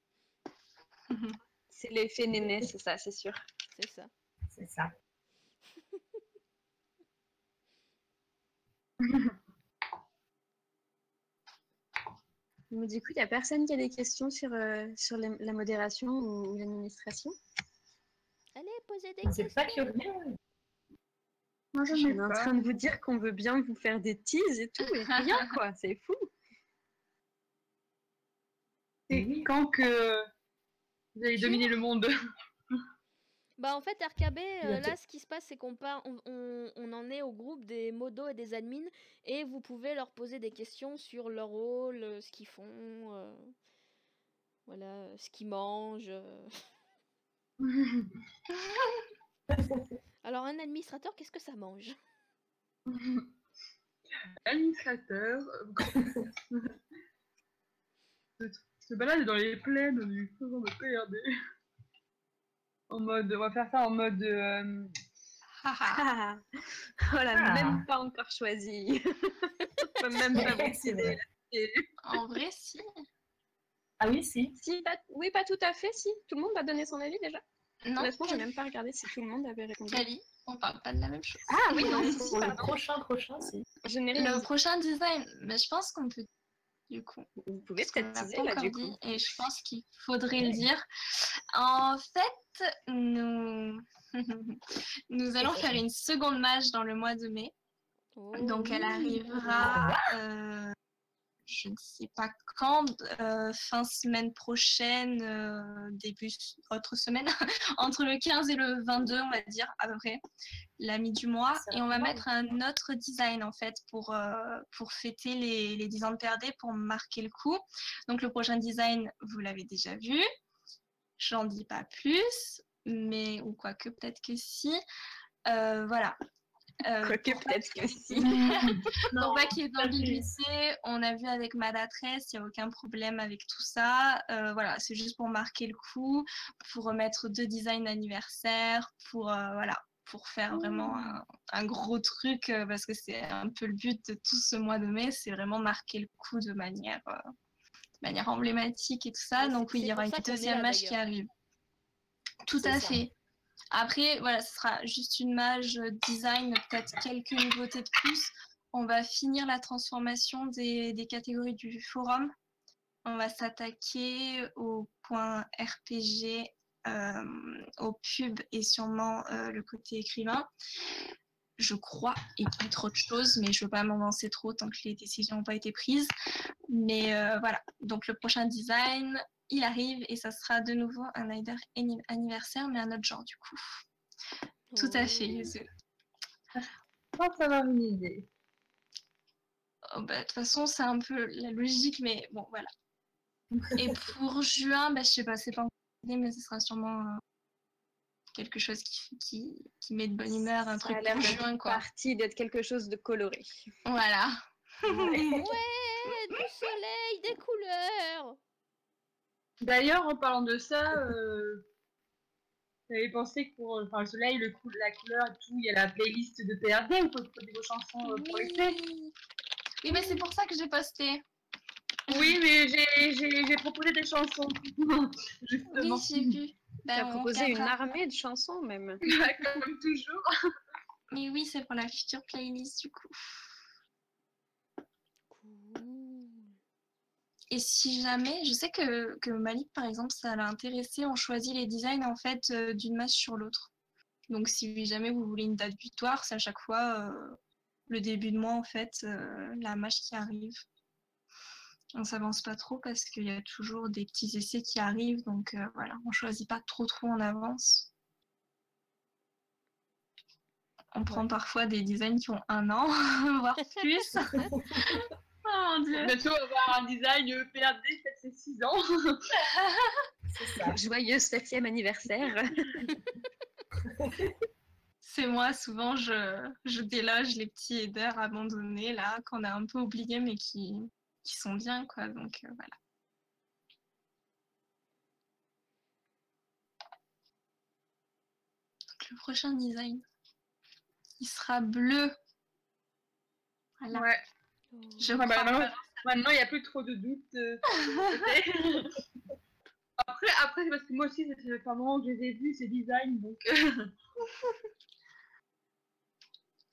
C'est l'effet Nénès, c'est ça, c'est sûr. C'est ça. C'est ça. Donc, du coup, il n'y a personne qui a des questions sur la modération ou l'administration? Allez, posez des C'est questions. pas curieux. Moi, j'en On ai est en pas. train de vous dire qu'on veut bien vous faire des teases et tout, et rien, quoi, c'est fou. C'est quand que vous allez dominer le monde? Bah en fait RKB, Bientôt. là ce qui se passe c'est qu'on en est au groupe des modos et des admins et vous pouvez leur poser des questions sur leur rôle, ce qu'ils font, voilà, ce qu'ils mangent. Alors un administrateur, qu'est-ce que ça mange? Administrateur se balade dans les plaines du forum de PRD. En mode, on va faire ça en mode Ah, on l'a même pas encore choisi. On peut même pas C'est décider. vrai. En vrai, si. Ah oui, si. Si, oui, pas tout à fait, si. Tout le monde a donné son avis déjà. Non, Honnêtement, j'ai même pas regardé si tout le monde avait répondu. Cali, on parle pas de la même chose. Ah oui, non, si, Pour le pardon. prochain, si. Je n'ai Le rien dit. prochain design, mais je pense qu'on peut, du coup. Vous pouvez Parce qu'on peut-être l'a teaser pas là, encore du dit, coup. et je pense qu'il faudrait le dire. En fait, nous allons faire une seconde mage dans le mois de mai. Oh. Donc elle arrivera, je ne sais pas quand, fin semaine prochaine, début autre semaine, entre le 15 et le 22, on va dire à peu près, la mi-du-mois. Et on va mettre un autre design en fait pour fêter les 10 ans de PRD, pour marquer le coup. Donc le prochain design, vous l'avez déjà vu. J'en dis pas plus, mais ou quoique peut-être que si. Voilà. Quoique peut-être que si. Pour pas qu'il y ait d'ambiguïté, on a vu avec Madatresse, il n'y a aucun problème avec tout ça. Voilà, c'est juste pour marquer le coup, pour remettre 2 designs d'anniversaire, pour voilà, pour faire vraiment un gros truc, parce que c'est un peu le but de tout ce mois de mai, c'est vraiment marquer le coup de manière emblématique et tout ça. Ouais, Donc oui, il y c'est aura pour une ça qu'on est deuxième là, mage qui d'ailleurs. arrive. Tout à fait. Après, voilà, ce sera juste une mage design, peut-être quelques nouveautés de plus. On va finir la transformation des catégories du forum. On va s'attaquer au point RPG, au pub et sûrement le côté écrivain. Je crois, et peut-être autre chose, mais je ne veux pas m'avancer trop tant que les décisions n'ont pas été prises. Mais voilà, donc le prochain design, il arrive et ça sera de nouveau un anniversaire, mais un autre genre du coup. Tout à fait, Yuzu. Je pense avoir une idée. Oh, bah, de toute façon, c'est un peu la logique, mais bon, voilà. Et pour juin, bah, je sais pas, c'est pas encore idée, mais ce sera sûrement quelque chose qui met de bonne humeur, un truc pour juin, quoi. Partie d'être quelque chose de coloré. Voilà. Ouais, du soleil, des couleurs. D'ailleurs, en parlant de ça, j'avais pensé que pour le soleil, la couleur et tout, il y a la playlist de PRD où vous pouvez poser vos chansons pour l'été. Oui, mais c'est pour ça que j'ai posté. Oui, mais j'ai proposé des chansons, justement. Oui, j'ai vu. Tu as On proposé une regardera. armée de chansons même. Comme toujours. Mais oui, c'est pour la future playlist du coup. Cool. Et si jamais, je sais que Malik par exemple, ça l'a intéressé, on choisit les designs en fait d'une match sur l'autre. Donc si jamais vous voulez une date butoir, c'est à chaque fois le début de mois en fait, la match qui arrive. On s'avance pas trop parce qu'il y a toujours des petits essais qui arrivent, donc voilà, on choisit pas trop en avance. On prend parfois des designs qui ont 1 an, voire plus. Oh mon dieu. Bientôt, on va avoir un design PRD, fête ses 6 ans. C'est ça. Joyeux 7e anniversaire. C'est moi, souvent, je déloge les petits headers abandonnés, là, qu'on a un peu oubliés, mais qui sont bien, quoi. Donc, voilà. Donc, le prochain design, il sera bleu. Voilà. Ouais. Je Enfin, crois pas. maintenant, il n'y a plus trop de doutes. Après, c'est parce que moi aussi, ça fait un moment que je les ai vus, ces designs, donc...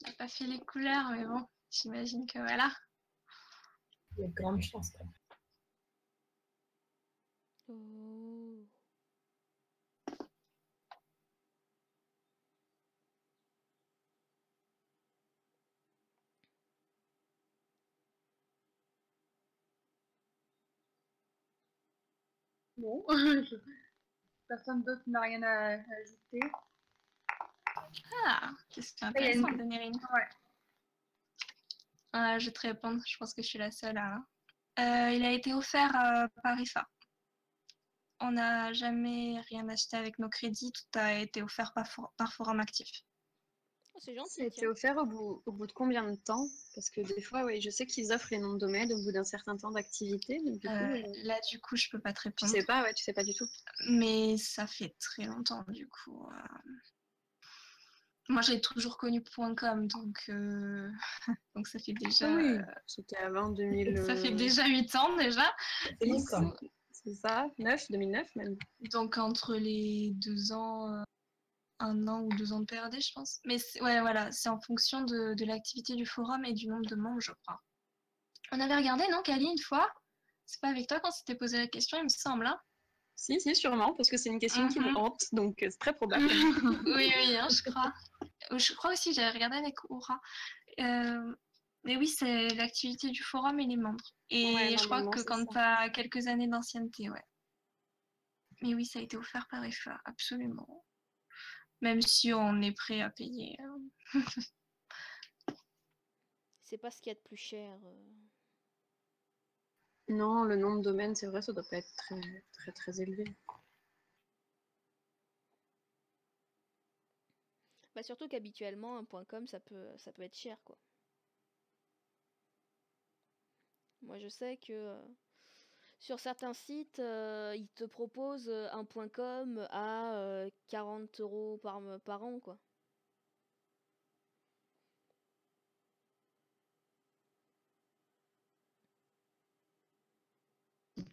On n'a pas fait les couleurs, mais bon, j'imagine que voilà. Il y a de grandes chances. Quand même. Oh. Bon, personne d'autre n'a rien à ajouter. Ah, question il y a une- intéressante, Nérine. Ouais. Je vais te répondre, je pense que je suis la seule à... il a été offert par IFA. On n'a jamais rien acheté avec nos crédits, tout a été offert par Forum Actif. Oh, c'est Ça a gentil, été tiens. offert au bout de combien de temps? Parce que des fois, oui, je sais qu'ils offrent les noms de domaine au bout d'un certain temps d'activité. Donc du coup, Là, du coup, je peux pas te tu répondre. sais pas, ouais, tu sais pas du tout. Mais ça fait très longtemps, du coup. Moi, j'ai toujours connu .com, donc, donc ça fait déjà... Oui, c'était avant 2000. Ça fait déjà 8 ans, déjà. C'est longtemps. C'est ça, 2009 même. Donc, entre les 2 ans... 1 an ou 2 ans de PRD, je pense. Mais ouais, voilà, c'est en fonction de l'activité du forum et du nombre de membres, je crois. On avait regardé, non, Kali, une fois? C'est pas avec toi qu'on s'était posé la question, il me semble, hein? Si, sûrement, parce que c'est une question qui me hante, donc c'est très probable. Oui, hein, je crois. Je crois aussi, j'avais regardé avec Aura. Mais oui, c'est l'activité du forum et les membres. Et Ouais, je crois normalement, que c'est quand ça. tu as quelques années d'ancienneté, ouais. Mais oui, ça a été offert par FA, absolument. Même si on est prêt à payer. C'est pas ce qu'il y a de plus cher. Non, le nom de domaine, c'est vrai, ça doit pas être très élevé. Bah, surtout qu'habituellement, un .com, ça peut être cher, quoi. Moi, je sais que sur certains sites, ils te proposent un .com à 40 € par an, quoi.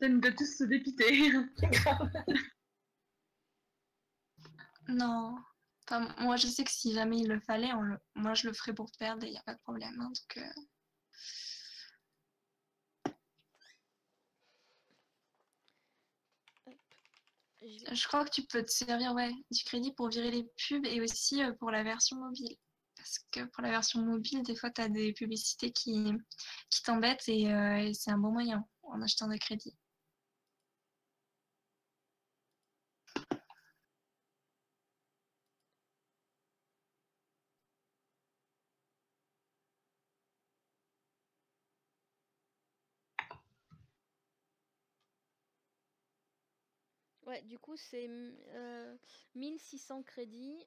Peine de tous se dépiter. Non. Enfin, moi, je sais que si jamais il le fallait, moi, je le ferais pour perdre et il n'y a pas de problème. Hein, donc, je crois que tu peux te servir du crédit pour virer les pubs et aussi pour la version mobile. Parce que pour la version mobile, des fois, tu as des publicités qui t'embêtent et c'est un bon moyen en achetant des crédits. Ouais, du coup, c'est 1600 crédits.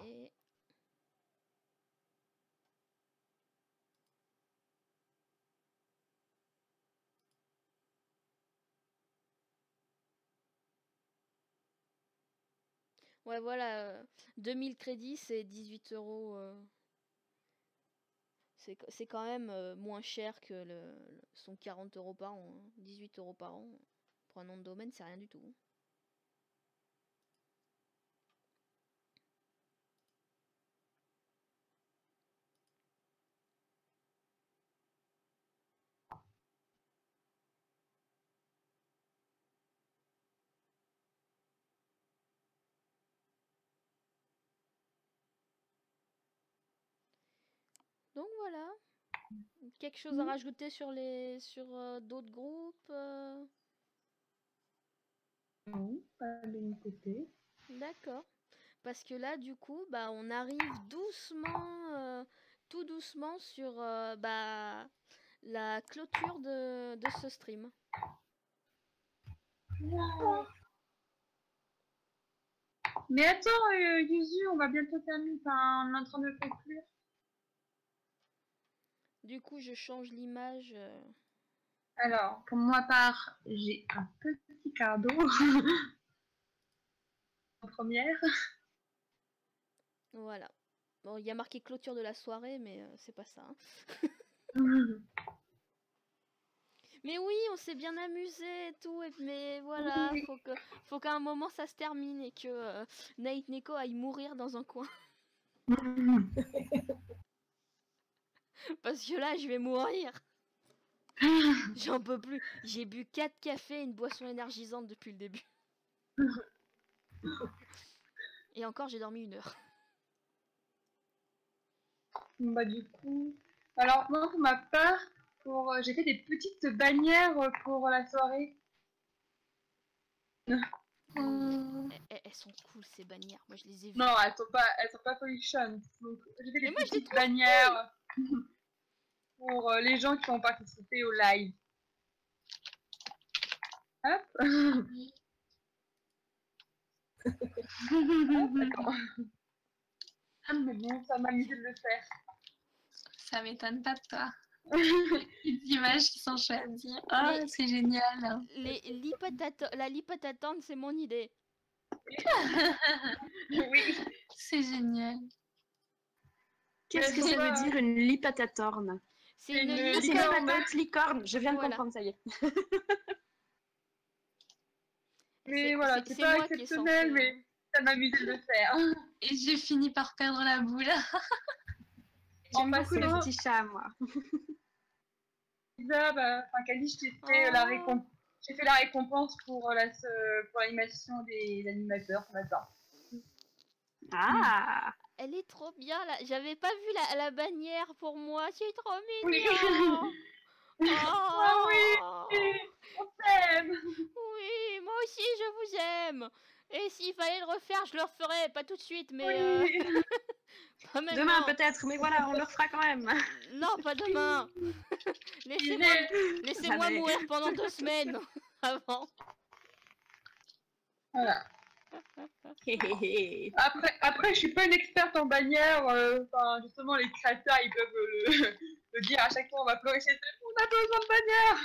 Et... Ouais, voilà, 2000 crédits, c'est 18 €. C'est quand même moins cher que son 40 € par an, hein. 18 € par an. Pour un nom de domaine, c'est rien du tout. Donc voilà. Quelque chose à rajouter sur d'autres groupes Non, pas de mon côté. D'accord. Parce que là, du coup, bah, on arrive doucement, tout doucement sur bah, la clôture de ce stream. Mais attends, Yuzu, on va bientôt terminer. Enfin, on est en train de conclure. Du coup, je change l'image. Alors, pour ma part, j'ai un petit cardo en première. Voilà. Bon, il y a marqué clôture de la soirée, mais c'est pas ça, hein. Mais oui, on s'est bien amusé et tout, mais voilà, Oui. faut qu'à un moment ça se termine et que Night Neko aille mourir dans un coin. Parce que là, je vais mourir. J'en peux plus. J'ai bu 4 cafés et une boisson énergisante depuis le début. Et encore, j'ai dormi 1 heure. Bah du coup, alors moi pour ma part, j'ai fait des petites bannières pour la soirée. Elles sont cool ces bannières. Moi, je les ai vues. Non, elles sont pas pollution. Donc j'ai fait Mais des moi, je les petites trouve bannières pour les gens qui ont participé au live. Hop. D'accord. Ah mais bon, ça m'amusait de le faire. Ça m'étonne pas de toi. Les images qui sont choisies. Oh, Mais- c'est génial. La lipotatone, c'est mon idée. Oui. C'est génial. Qu'est-ce que Mais ça c'est veut pas- dire une lipatatorne? C'est une une Ah, c'est licorne. une patate licorne. Je viens de Voilà. comprendre, ça y est. Mais voilà, c'est pas moi qui ai exceptionnel, censé- mais ça m'amusait de le faire. Et j'ai fini par perdre la boule. J'aime En beaucoup le passant- petit chat, moi. Lisa, enfin Kali, j'ai fait Oh. j'ai fait la récompense pour l'animation des animateurs ce matin. Ah! Elle est trop bien là. J'avais pas vu la bannière pour moi. C'est trop Oui. mignon. Ah Oh. On t'aime. Oui, moi aussi je vous aime. Et s'il fallait le refaire, je le referais. Pas tout de suite, mais Oui. pas maintenant. Demain peut-être, mais voilà, on le refera quand même. Non, pas demain. Laissez-moi Jamais. mourir pendant 2 semaines avant. Voilà. Hé, hé, hé. Après, je suis pas une experte en bannière. Enfin, justement, les créateurs, ils peuvent le dire à chaque fois. On va pleurer chez eux. On a besoin de bannière.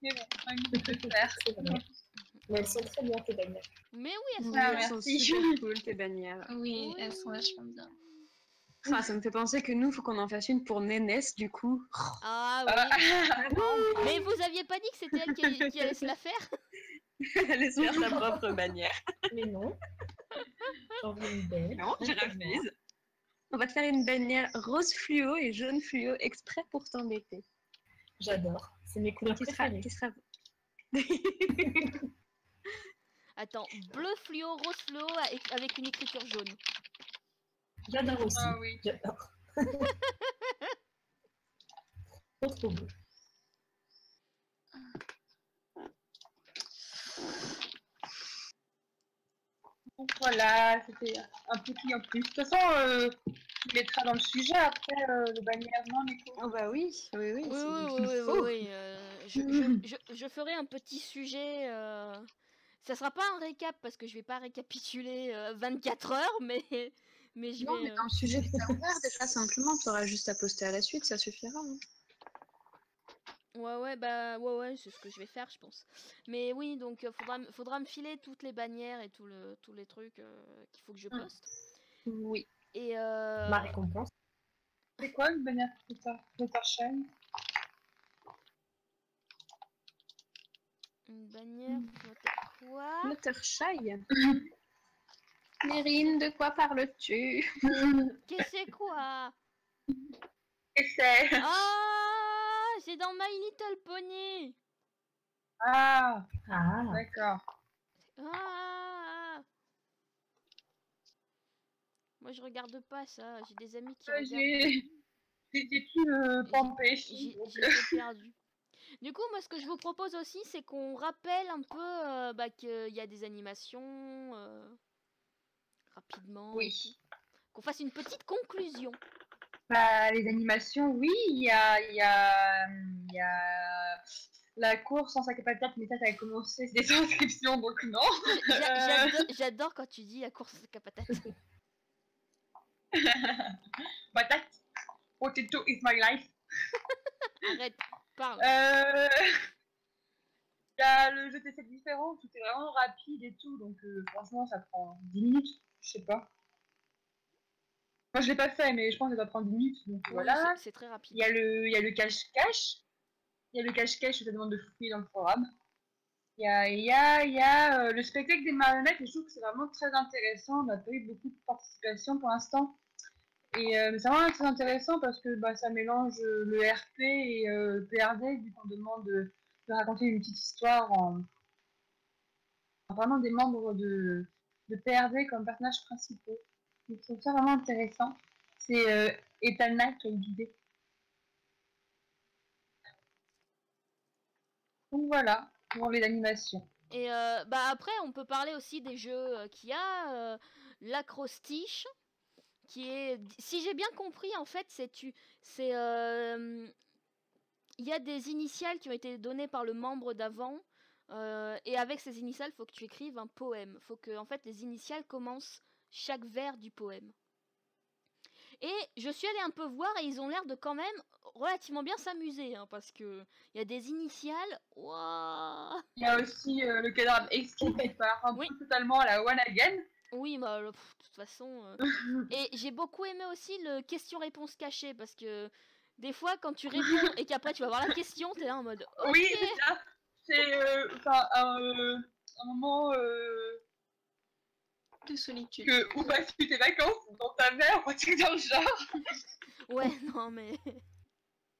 Mais bon, on a envie de le faire. C'est vrai. Mais elles sont très bien, tes bannières. Mais oui, elles sont Oui, Ah, elles sont merci. super cool, tes bannières. Oui, elles sont vachement bien. Enfin, ça me fait penser que nous, faut qu'on en fasse une pour Nénès, du coup. Ah Ah, oui. Mais vous aviez pas dit que c'était elle qui allait se la faire? Elle espère sa propre bannière. Mais non. J'en veux une belle. Non, je refuse. On va te faire une bannière rose fluo et jaune fluo exprès pour t'embêter. J'adore. C'est mes couleurs préférées. Qui sera... Attends, bleu fluo, rose fluo avec une écriture jaune. J'adore aussi. Ah oui. J'adore. Trop beau. Donc voilà, c'était un petit en plus. De toute façon, tu mettras dans le sujet après le bannière, non, Nico? Oh bah oui, oui, Oui, oui. oui. Je ferai un petit sujet. Ça sera pas un récap parce que je vais pas récapituler 24 heures, mais je Non, vais. mais dans le sujet que t'as ouvert, déjà, simplement, t'auras juste à poster à la suite, ça suffira. Hein. Ouais, c'est ce que je vais faire, je pense. Mais oui, donc faudra me filer toutes les bannières et tous les trucs qu'il faut que je poste. Oui. Et Ma récompense. C'est quoi une bannière Fluttershy? Une bannière quoi? Fluttershy. Mérine, de quoi parles-tu? Qu'est-ce que c'est quoi? Et c'est... Ah, c'est dans My Little Pony. Ah, Ah, d'accord. Ah. Moi, je regarde pas ça. J'ai des amis qui Ouais, regardent. j'ai pu me pomper. J'ai donc, été perdue. Du coup, moi, ce que je vous propose aussi, c'est qu'on rappelle un peu qu'il y a des animations rapidement et tout. Oui. Qu'on fasse une petite conclusion. Bah, les animations, oui, il y a la course en sac à patates, mais ça a commencé des inscriptions, donc non. J'adore quand tu dis la course à patates. Patate. Potato is my life. Arrête, parle. Il y a le jeu d'essais différent, tout est vraiment rapide et tout, donc franchement, ça prend 10 minutes, je sais pas. Moi, je l'ai pas fait, mais je pense que ça doit prendre 10 minutes, donc Oui, voilà. c'est très rapide. Il y a le cache-cache. Il y a le cache-cache, ça demande de fouiller dans le programme. Il y a le spectacle des marionnettes, et je trouve que c'est vraiment très intéressant. On n'a pas eu beaucoup de participation pour l'instant. Et c'est vraiment très intéressant parce que ça mélange le RP et PRD, vu qu'on demande de raconter une petite histoire en vraiment des membres de PRD comme personnages principaux. Donc, je trouve ça vraiment intéressant. C'est Ethan qui a guidé. Donc voilà, pour les animations. Et après, on peut parler aussi des jeux qu'il y a. L'acrostiche, qui est... Si j'ai bien compris, en fait, il y a des initiales qui ont été données par le membre d'avant. Et avec ces initiales, il faut que tu écrives un poème. Il faut que, en fait, les initiales commencent chaque vers du poème. Et je suis allée un peu voir et ils ont l'air de quand même relativement bien s'amuser, hein, parce que il y a des initiales. Wow. Il y a aussi le cadavre exquis qui part un peu totalement à la one again. Oui, de toute façon. Et j'ai beaucoup aimé aussi le question-réponse cachée, parce que des fois, quand tu réponds et qu'après tu vas voir la question, t'es là en mode. Okay. Oui, c'est ça. C'est un moment de solitude. Où passes-tu tes vacances? Dans ta mère, ou un truc dans le genre. Ouais, non, mais.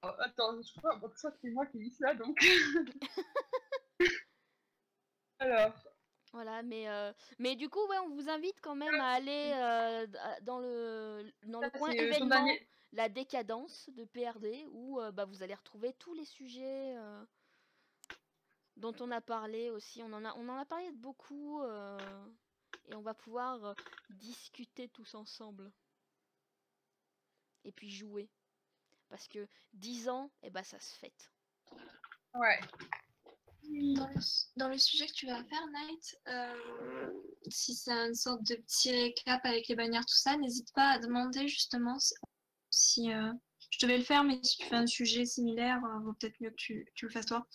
Oh, attends, je crois que c'est moi qui dis ça, donc. Alors. Voilà, mais du coup, ouais, on vous invite quand même à aller dans le coin événement, la décadence de PRD, où vous allez retrouver tous les sujets dont on a parlé aussi. On en a parlé de beaucoup et on va pouvoir discuter tous ensemble. Et puis jouer. Parce que 10 ans, ça se fête. Ouais. Dans le sujet que tu vas faire, Night, si c'est une sorte de petit récap avec les bannières, tout ça, n'hésite pas à demander justement si je devais le faire, mais si tu fais un sujet similaire, vaut peut-être mieux que tu le fasses toi.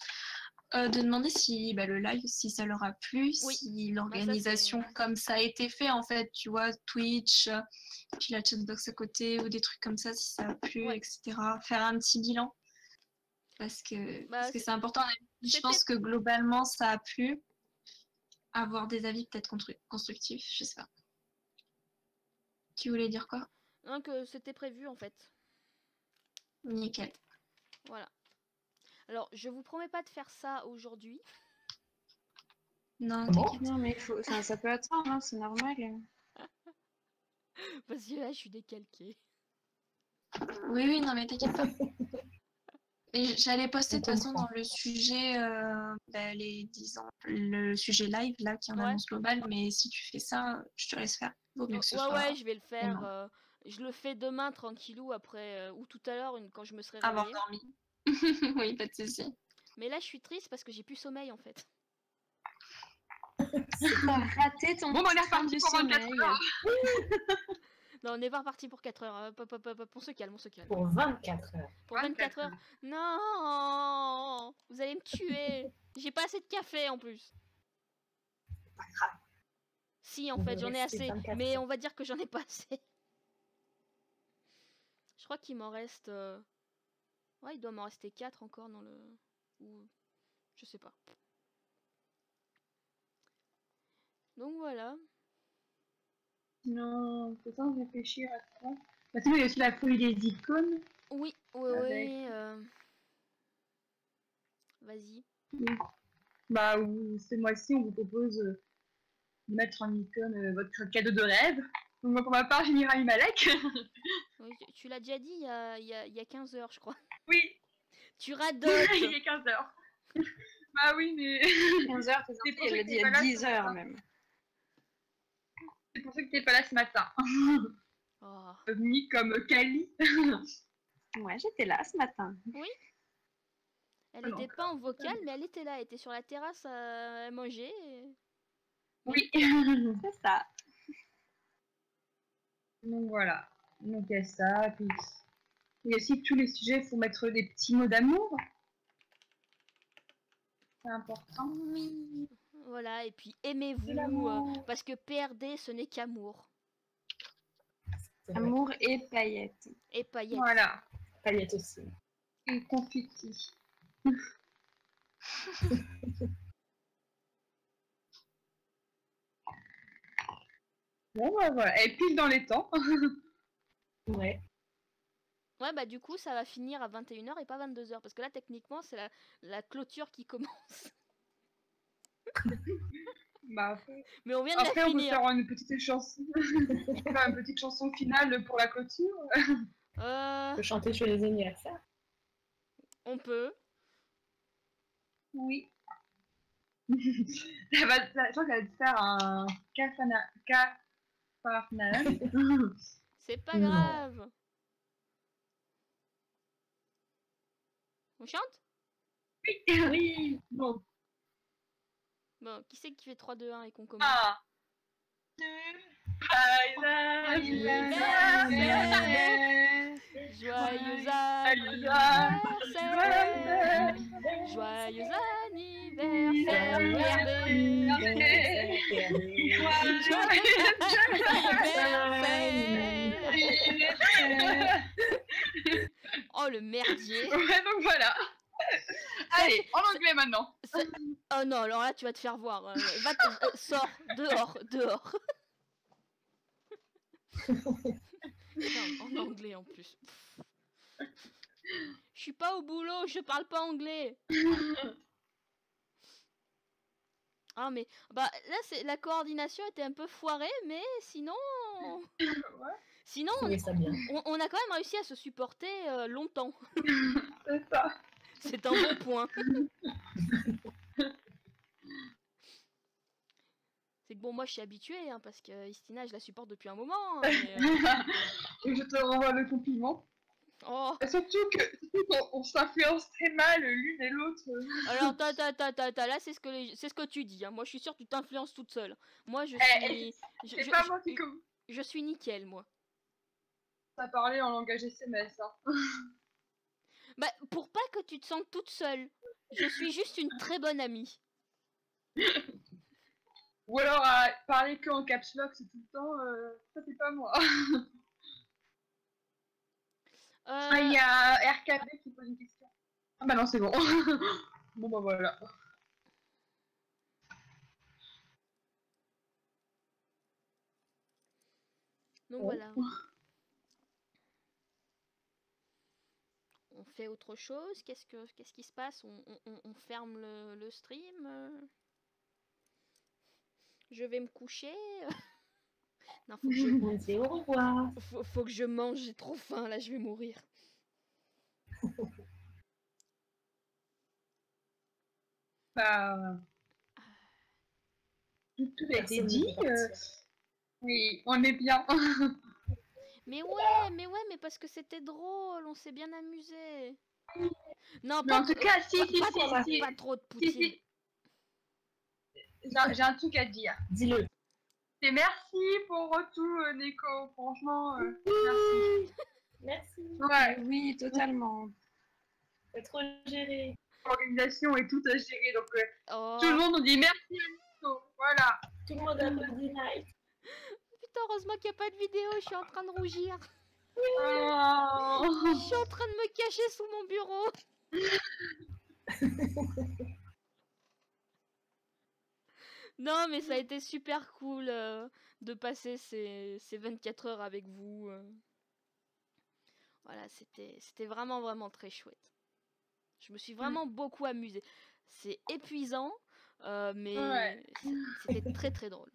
De demander si le live, si ça leur a plu, si l'organisation comme ça a été fait en fait, tu vois, Twitch, puis la chatbox à côté ou des trucs comme ça, si ça a plu, etc. Faire un petit bilan. Parce que c'est important. Je pense que globalement, ça a plu. Avoir des avis peut-être constructifs, je sais pas. Tu voulais dire quoi? Non, que c'était prévu en fait. Nickel. Voilà. Alors, je vous promets pas de faire ça aujourd'hui. Non, non mais ça peut attendre, hein, c'est normal. Parce que là, je suis décalquée. Oui, non mais t'inquiète pas. Et j'allais poster de toute façon dans le sujet les 10 ans, le sujet live là qui en annonce global, mais si tu fais ça, je te laisse faire. Vaut mieux que ce soit. Ouais, je vais le faire. Je le fais demain tranquillou après ou tout à l'heure quand je me serai réveillée. Avoir dormi. Oui, pas de souci. Mais là, je suis triste parce que j'ai plus sommeil en fait. T'as raté ton temps du sommeil. Non, on n'est pas reparti pour 4 heures. On se calme, on se calme. Pour 24 heures. Pour 24 heures. Non, vous allez me tuer. J'ai pas assez de café en plus. Pas grave. Si, en fait, j'en ai assez. Mais on va dire que j'en ai pas assez. crois qu'il m'en reste... Ouais, il doit m'en rester 4 encore dans le... Ou... Je sais pas. Donc voilà. Non, peut-être réfléchir à quoi. Parce qu'il y a aussi la folie des icônes. Oui, oui, Avec- oui. Vas-y. Oui. Bah, ce mois-ci, on vous propose de mettre en icône votre cadeau de rêve. Donc, moi, pour ma part, j'ai mis Rami Malek. Oui, tu l'as déjà dit il y a 15 heures, je crois. Oui, Tu radotes. il est 15h. Bah oui, mais 15h, tes C'est pour elle ça l'a que dit t'es à pas là, 10h ça. même. c'est pour ça que t'es pas là ce matin. Oh. Ni comme Kali. Ouais, j'étais là ce matin. Elle Ah non, était pas en vocal, mais elle était là. Elle était sur la terrasse à manger. Oui. C'est ça. Donc voilà. Donc il y a ça. Puis il y a aussi tous les sujets, il faut mettre des petits mots d'amour. C'est important. Oui. Voilà, et puis De aimez-vous. l'amour. Parce que PRD, ce n'est qu'amour. C'est vrai. Amour et paillettes. Et paillettes. Voilà. Paillettes aussi. Et confetti. Bon, bah, voilà. Et pile dans les temps. Ouais. Ouais, bah du coup, ça va finir à 21h et pas 22h. Parce que là, techniquement, c'est la clôture qui commence. Bah, Mais on vient de après, la on peut finir. faire une petite chanson. Faire une petite chanson finale pour la clôture. On peut chanter chez les anniversaires. On peut. Oui. Je crois qu'elle va te faire un cafarnaum. C'est pas Non. grave. On chante? Oui. Bon. Bon, qui c'est qui fait 3, 2, 1 et qu'on commence? Ah. Joyeux anniversaire. Joyeux anniversaire, Oh le merdier. Ouais, donc voilà. Allez, en anglais maintenant. Oh non, alors là tu vas te faire voir. Sors, dehors, dehors. Putain, en anglais en plus. Je suis pas au boulot, je parle pas anglais. Ah mais bah là c'est la coordination était un peu foirée, mais sinon sinon Je trouvais ça bien. on a quand même réussi à se supporter longtemps. C'est ça. C'est un bon point. C'est que bon, moi je suis habituée hein, parce que Istina je la supporte depuis un moment. Hein, mais, Et je te renvoie le compliment. Oh. Et surtout qu'on s'influence très mal l'une et l'autre. Alors là c'est ce que tu dis. Hein. Moi je suis sûre que tu t'influences toute seule. Moi je suis. C'est pas moi qui je suis nickel moi. ça parlé en langage SMS. Hein. Bah pour pas que tu te sentes toute seule. Je suis juste une très bonne amie. Ou alors à parler que en caps lock c'est tout le temps, ça c'est pas moi. Ah, il y a RKB qui pose une question. Ah bah non, c'est bon. Bon bah voilà. Donc Oh. voilà. On fait autre chose. Qu'est-ce qui se passe? On ferme le stream. Je vais me coucher. Non, faut que je... On dit au revoir. faut que je mange, j'ai trop faim là, je vais mourir. Bah... Tout a été Personne dit. ne peut partir. Oui, on est bien. Mais ouais, parce que c'était drôle, on s'est bien amusé. Non, Mais en tout cas, si. pas trop de poutine. Si. J'ai un truc à dire. Dis-le. Et merci pour tout, Nico. Franchement, Merci. Ouais, Oui, totalement. C'est trop géré. l'organisation est tout à gérer. Donc, Oh. tout le monde nous dit merci à Nico. Voilà. Tout le monde applaudit Night. Putain, heureusement qu'il n'y a pas de vidéo, je suis en train de rougir. Je suis en train de me cacher sous mon bureau. Non, mais ça a été super cool de passer ces 24 heures avec vous. Voilà, c'était vraiment, vraiment très chouette. Je me suis vraiment beaucoup amusée. C'est épuisant, mais Ouais. c'était très, très drôle.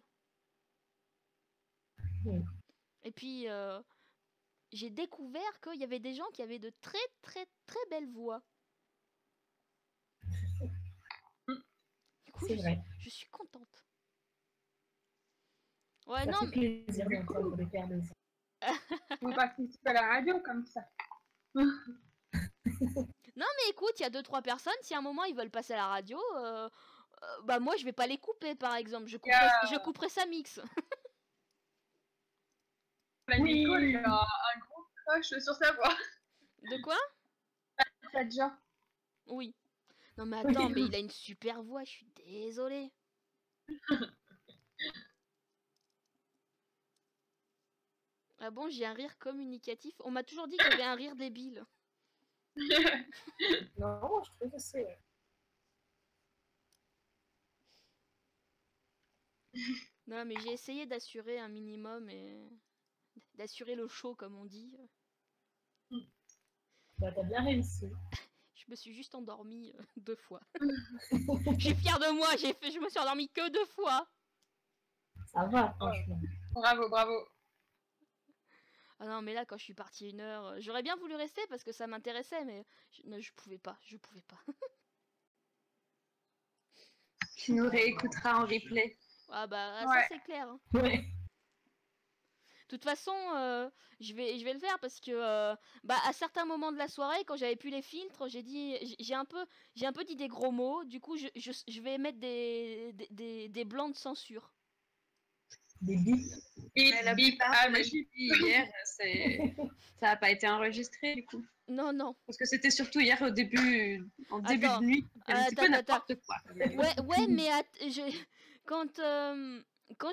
Ouais. Et puis, j'ai découvert qu'il y avait des gens qui avaient de très, très, très belles voix. Du coup, C'est vrai. je suis contente. Ouais, Ça non, fait plaisir d'entendre des pères de ça. On participe à la radio comme ça. mais écoute, il y a 2-3 personnes, si à un moment ils veulent passer à la radio, bah moi je vais pas les couper par exemple, je couperai sa mix. La Oui. Nicole, il a un gros crush sur sa voix. De quoi? Ça déjà. Oui. Non mais attends, mais il a une super voix, je suis désolée. Ah bon, j'ai un rire communicatif. On m'a toujours dit que j'avais un rire débile. Non, je trouve que c'est... Non mais j'ai essayé d'assurer un minimum et d'assurer le show comme on dit. Bah, t'as bien réussi. Je me suis juste endormie 2 fois. Je suis fière de moi, je me suis endormie que 2 fois. Ça va, franchement. Bravo, bravo. Ah non, mais là, quand je suis partie 1 heure, j'aurais bien voulu rester parce que ça m'intéressait, mais je pouvais pas, je pouvais pas. Tu nous réécouteras en replay. Ah bah, Ouais. ça c'est clair. Hein. Ouais. De toute façon, je vais le faire parce que, bah, à certains moments de la soirée, quand j'avais plus les filtres, j'ai un peu dit des gros mots. Du coup, je vais mettre des blancs de censure. Des bips. Bip, La bip, plupart ah, qu'on a mais suivi hier, ça n'a pas été enregistré du coup. Non, non. Parce que c'était surtout hier en début Attends. de nuit. C'était un petit peu Attends. n'importe quoi. Ouais, mais quand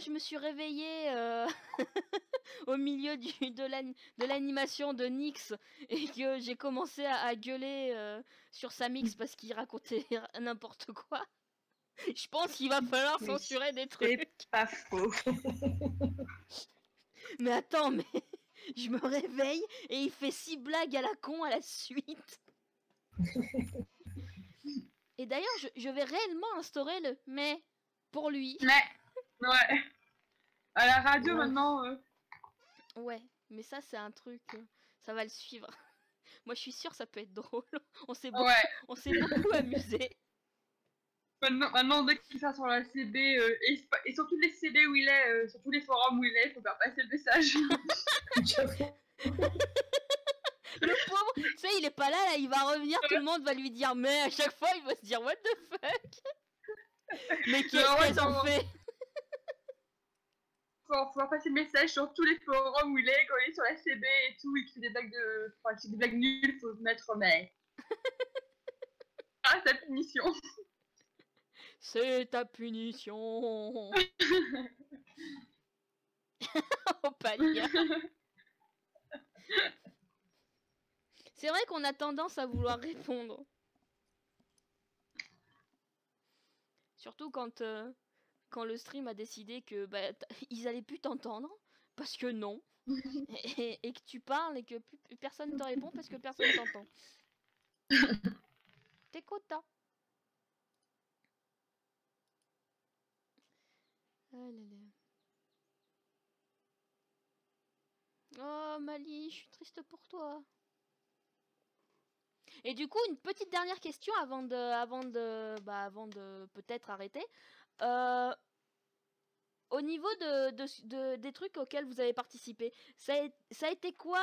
je me suis réveillée au milieu de l'animation de Nyx et que j'ai commencé à gueuler sur sa mix parce qu'il racontait n'importe quoi, je pense qu'il va falloir Oui, censurer des trucs. C'est pas faux. Mais attends, mais je me réveille et il fait 6 blagues à la con à la suite. Et d'ailleurs, je vais réellement instaurer le mais pour lui. ouais. À la radio Ouais. maintenant. Ouais, mais ça c'est un truc, ça va le suivre. Moi je suis sûre ça peut être drôle. On s'est beaucoup amusé. Maintenant, dès qu'il sera sur la CB, et sur tous les CB où il est, sur tous les forums où il est, il faut faire passer le message. Le pauvre, tu sais, il est pas là, il va revenir, tout le monde va lui dire mais à chaque fois il va se dire what the fuck. Mais qu'est-ce qu'elles ont fait? Faut faire passer le message sur tous les forums où il est, quand il est sur la CB et tout, et qu'il fait des blagues qu'il fait des blagues nulles, faut se mettre mais. Ah, sa punition. C'est ta punition. Oh Palia. C'est vrai qu'on a tendance à vouloir répondre. Surtout quand le stream a décidé que bah, ils allaient plus t'entendre parce que non. et que tu parles et que plus personne te répond parce que personne t'entend. T'écoutes, hein. Ah là là. Oh Mali, je suis triste pour toi. Et du coup, une petite dernière question avant de peut-être arrêter. Au niveau des trucs auxquels vous avez participé, ça a été quoi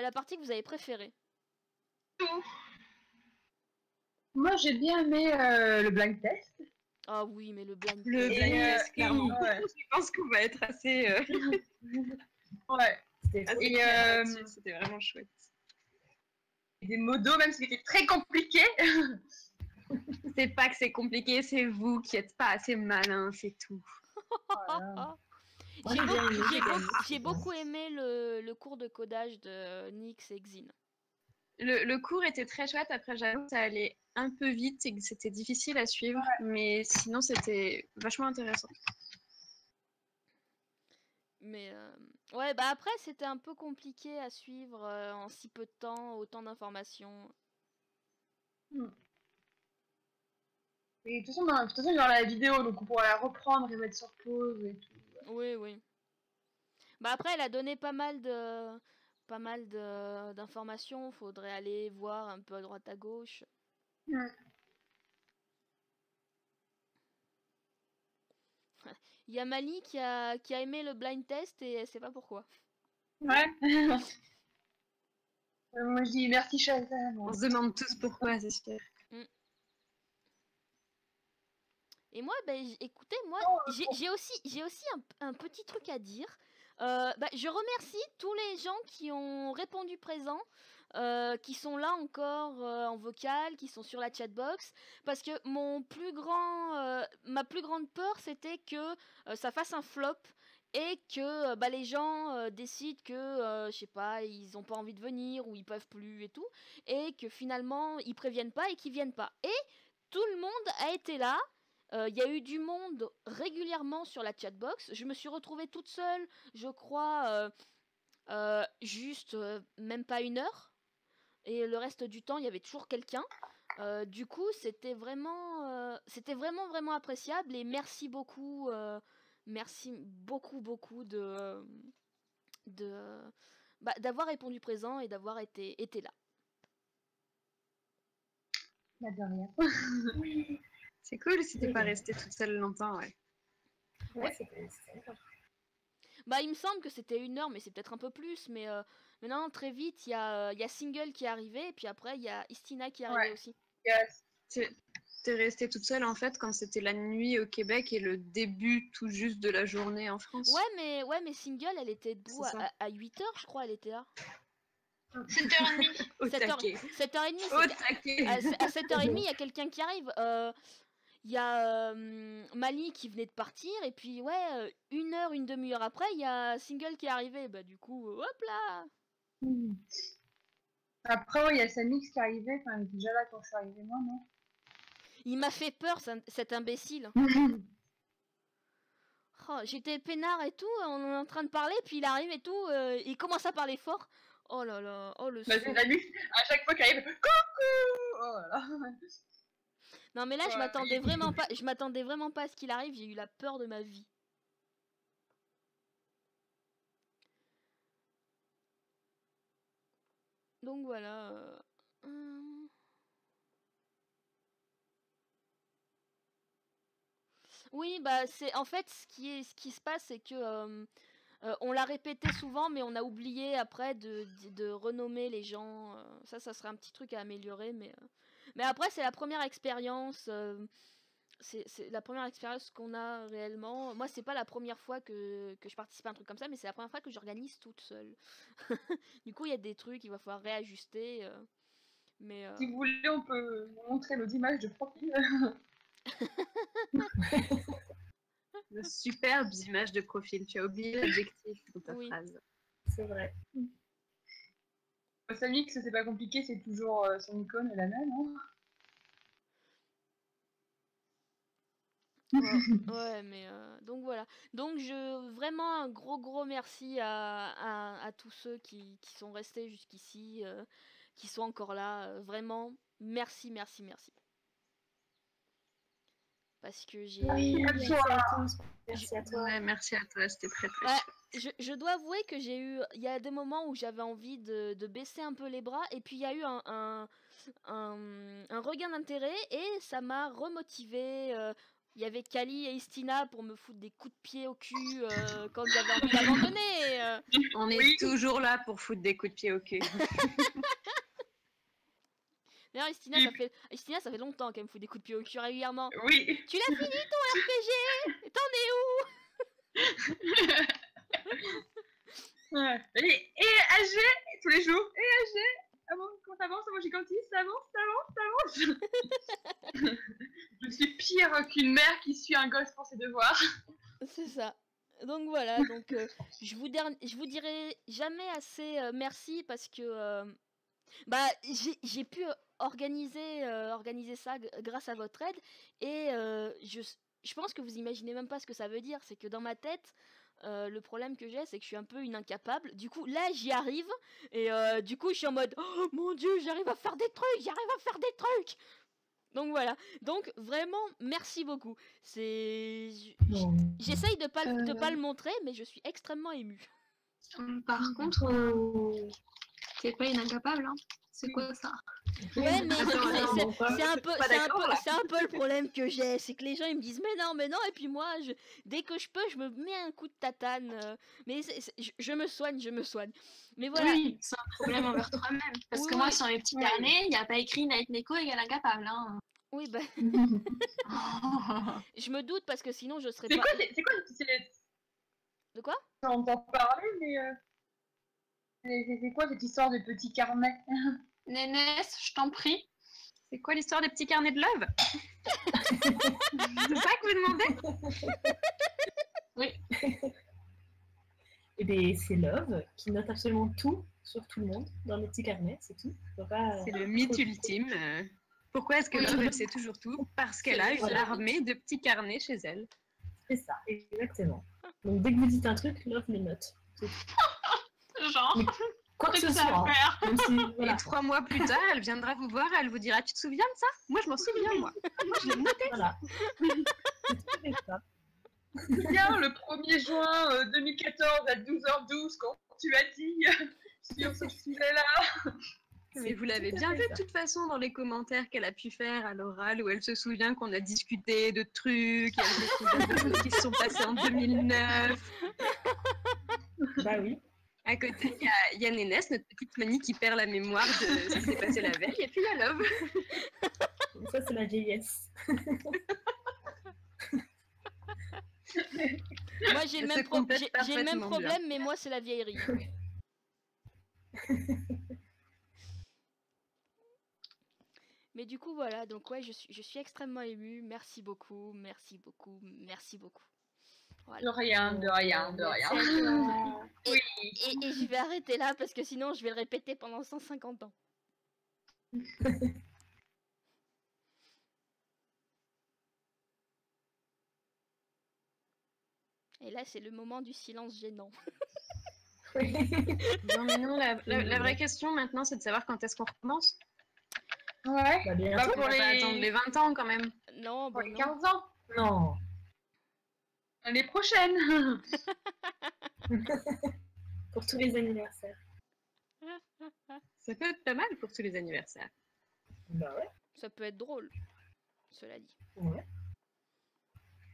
la partie que vous avez préférée? Moi, j'ai bien aimé le blind test. Ah oui, mais le blind Le test. blind test, clairement. Ouais. Je pense qu'on va être assez. Ouais. C'était trop assez Et, clair là-dessus, c'était vraiment chouette. Des modos, même si c'était très compliqué. C'est pas que c'est compliqué, c'est vous qui êtes pas assez malin, c'est tout. Voilà. Moi, J'ai j'ai bien aimé, j'ai bien aimé. j'ai beaucoup aimé le cours de codage de Nyx et Xin. Le cours était très chouette. Après, j'avoue que ça allait un peu vite et que c'était difficile à suivre. Mais sinon, c'était vachement intéressant. Mais ouais, bah après c'était un peu compliqué à suivre en si peu de temps, autant d'informations. Et de toute façon, il y aura la vidéo, donc on pourra la reprendre et mettre sur pause et tout. Oui, oui. Bah après elle a donné pas mal d'informations, faudrait aller voir un peu à droite à gauche. Ouais. Il y a Mali qui a aimé le blind test et elle sait pas pourquoi. Ouais. Moi, je dis merci, Chantal. On se demande tous pourquoi, c'est sûr. Et moi, écoutez, moi, j'ai aussi un petit truc à dire. Je remercie tous les gens qui ont répondu présent, qui sont là encore en vocal, qui sont sur la chatbox, parce que ma plus grande peur, c'était que ça fasse un flop et que les gens décident que, je sais pas, ils ont pas envie de venir ou ils peuvent plus et tout, et que finalement ils préviennent pas et qu'ils viennent pas. Et tout le monde a été là. Il y a eu du monde régulièrement sur la chatbox. Je me suis retrouvée toute seule, je crois, juste même pas 1 heure. Et le reste du temps, il y avait toujours quelqu'un. Du coup, c'était vraiment appréciable. Et merci beaucoup d'avoir répondu présent et d'avoir été là. Bah, de rien. C'est cool si t'es pas restée toute seule longtemps, ouais. Ouais, c'était sympa. Il me semble que c'était 1 heure, mais c'est peut-être un peu plus. Mais non, très vite, il y a Single qui est arrivé, et puis après, il y a Istina qui est arrivée aussi. T'es restée toute seule, en fait, quand c'était la nuit au Québec et le début tout juste de la journée en France. Ouais, mais Single, elle était debout à 8 heures, je crois, elle était là. 7h30. Au taquet. 7h30. Au taquet. À 7h30, il y a quelqu'un qui arrive. Il y a Mali qui venait de partir, et puis ouais, 1 heure, une demi-heure après, il y a Single qui est arrivé. Bah du coup, hop là. Après, il y a Samix qui est arrivé, enfin, il était déjà là quand je suis arrivée, moi, non? Il m'a fait peur, cet imbécile. Oh, j'étais peinard et tout, on est en train de parler, puis il arrive et tout, il commence à parler fort. Oh là là, oh le Bah, son. c'est Samix, à chaque fois qu'il arrive, coucou! Oh là là. Non mais là, je m'attendais vraiment pas à ce qu'il arrive, j'ai eu la peur de ma vie. Donc voilà. Oui, c'est en fait ce qui se passe, c'est que on l'a répété souvent, mais on a oublié après de renommer les gens. Ça serait un petit truc à améliorer, mais après c'est la première expérience. C'est la première expérience qu'on a réellement. Moi, c'est pas la première fois que je participe à un truc comme ça, mais c'est la première fois que j'organise toute seule. Du coup, il y a des trucs, il va falloir réajuster. Mais Si vous voulez, on peut vous montrer nos images de profil. De superbes images de profil. Tu as oublié l'adjectif dans ta Oui. phrase. C'est vrai. Samix, c'est pas compliqué, c'est toujours son icône est la même, hein. Ouais, mais donc voilà. Donc vraiment un gros merci à tous ceux qui sont restés jusqu'ici, qui sont encore là. Vraiment, merci. Parce que j'ai... Merci à tous. Merci à toi. Ouais, merci à toi, c'était très très Ouais, chouette. je dois avouer que il y a des moments où j'avais envie de baisser un peu les bras, et puis il y a eu un regain d'intérêt et ça m'a remotivé. Il y avait Kali et Istina pour me foutre des coups de pied au cul quand j'avais envie d'abandonner. On est toujours là pour foutre des coups de pied au cul. D'ailleurs, Istina, ça fait longtemps qu'elle me fout des coups de pied au cul régulièrement. Oui. Tu l'as fini ton RPG? T'en es où? Ouais. Et AG, tous les jours. Et AG, quand t'avances, moi j'ai quanti, ça avance. Je suis pire qu'une mère qui suit un gosse pour ses devoirs. C'est ça. Donc voilà, donc je vous dirai jamais assez merci parce que bah j'ai pu organiser ça grâce à votre aide et je pense que vous imaginez même pas ce que ça veut dire. C'est que dans ma tête, le problème que j'ai, c'est que je suis un peu une incapable. Du coup, là, j'y arrive et du coup, je suis en mode oh mon Dieu, j'arrive à faire des trucs, j'arrive à faire des trucs. Donc voilà. Donc vraiment, merci beaucoup. C'est Non. j'essaye de pas Euh. pas le montrer, mais je suis extrêmement émue. Par contre, t'es pas une incapable, hein. C'est quoi ça? Ouais, mais Attends, c'est un peu, pas d'accord, là. c'est un peu le problème que j'ai, c'est que les gens ils me disent mais non, et puis moi, dès que je peux, je me mets un coup de tatane, mais je me soigne, Mais voilà. Oui, c'est un problème envers toi-même. Parce Oui, que moi, oui. sur mes petits carnets, il n'y a pas écrit Night Neko égale incapable, hein. Oui, bah, je me doute parce que sinon je serais C'est pas. quoi, De quoi? j'entends parler, mais c'est quoi cette histoire de petit carnet? Nénès, je t'en prie. C'est quoi l'histoire des petits carnets de love? C'est ça que vous demandez? Oui. Et bien, c'est Love qui note absolument tout sur tout le monde dans le petit carnet, c'est tout. C'est le mythe ultime. Pourquoi est-ce que Love elle sait toujours tout? Parce qu'elle a une Voilà. armée de petits carnets chez elle. C'est ça, exactement. Donc dès que vous dites un truc, Love le note. Genre, Quoi que ce ça soit. à faire. Même si, voilà. Et 3 mois plus tard, elle viendra vous voir, elle vous dira tu te souviens de ça? Moi je m'en souviens moi. Moi je l'ai noté. Voilà. C'est tout à fait ça. Bien, le 1er juin 2014 à 12h12, quand tu as dit sur ce sujet-là. Mais vous l'avez tout à bien fait vu ça. de toute façon dans les commentaires qu'elle a pu faire à l'oral où elle se souvient qu'on a discuté de trucs, elle se souvient de choses qui se sont passées en 2009. Bah oui. À côté, il y a Nénès, notre petite manie qui perd la mémoire de ce qui s'est passé la veille, et puis il y a Love. Ça, c'est la vieillesse. Moi j'ai le Elle même, se complète j'ai le même parfaitement problème, mais moi c'est la vieillerie. Mais du coup voilà, donc ouais, je suis extrêmement émue. Merci beaucoup, merci beaucoup, merci beaucoup. Voilà. De rien, de rien, de rien. Oui. Et je vais arrêter là parce que sinon je vais le répéter pendant 150 ans. Et là c'est le moment du silence gênant. Non mais non, la vraie question maintenant c'est de savoir quand est-ce qu'on recommence. Ouais. Bah, bientôt. Bah, On pour va pas les... attendre les 20 ans quand même. Non, pour bon, les non. 15 ans. Non. L'année prochaine. Pour tous les anniversaires. Ça peut être pas mal pour tous les anniversaires. Bah ouais. Ça peut être drôle, cela dit. Ouais.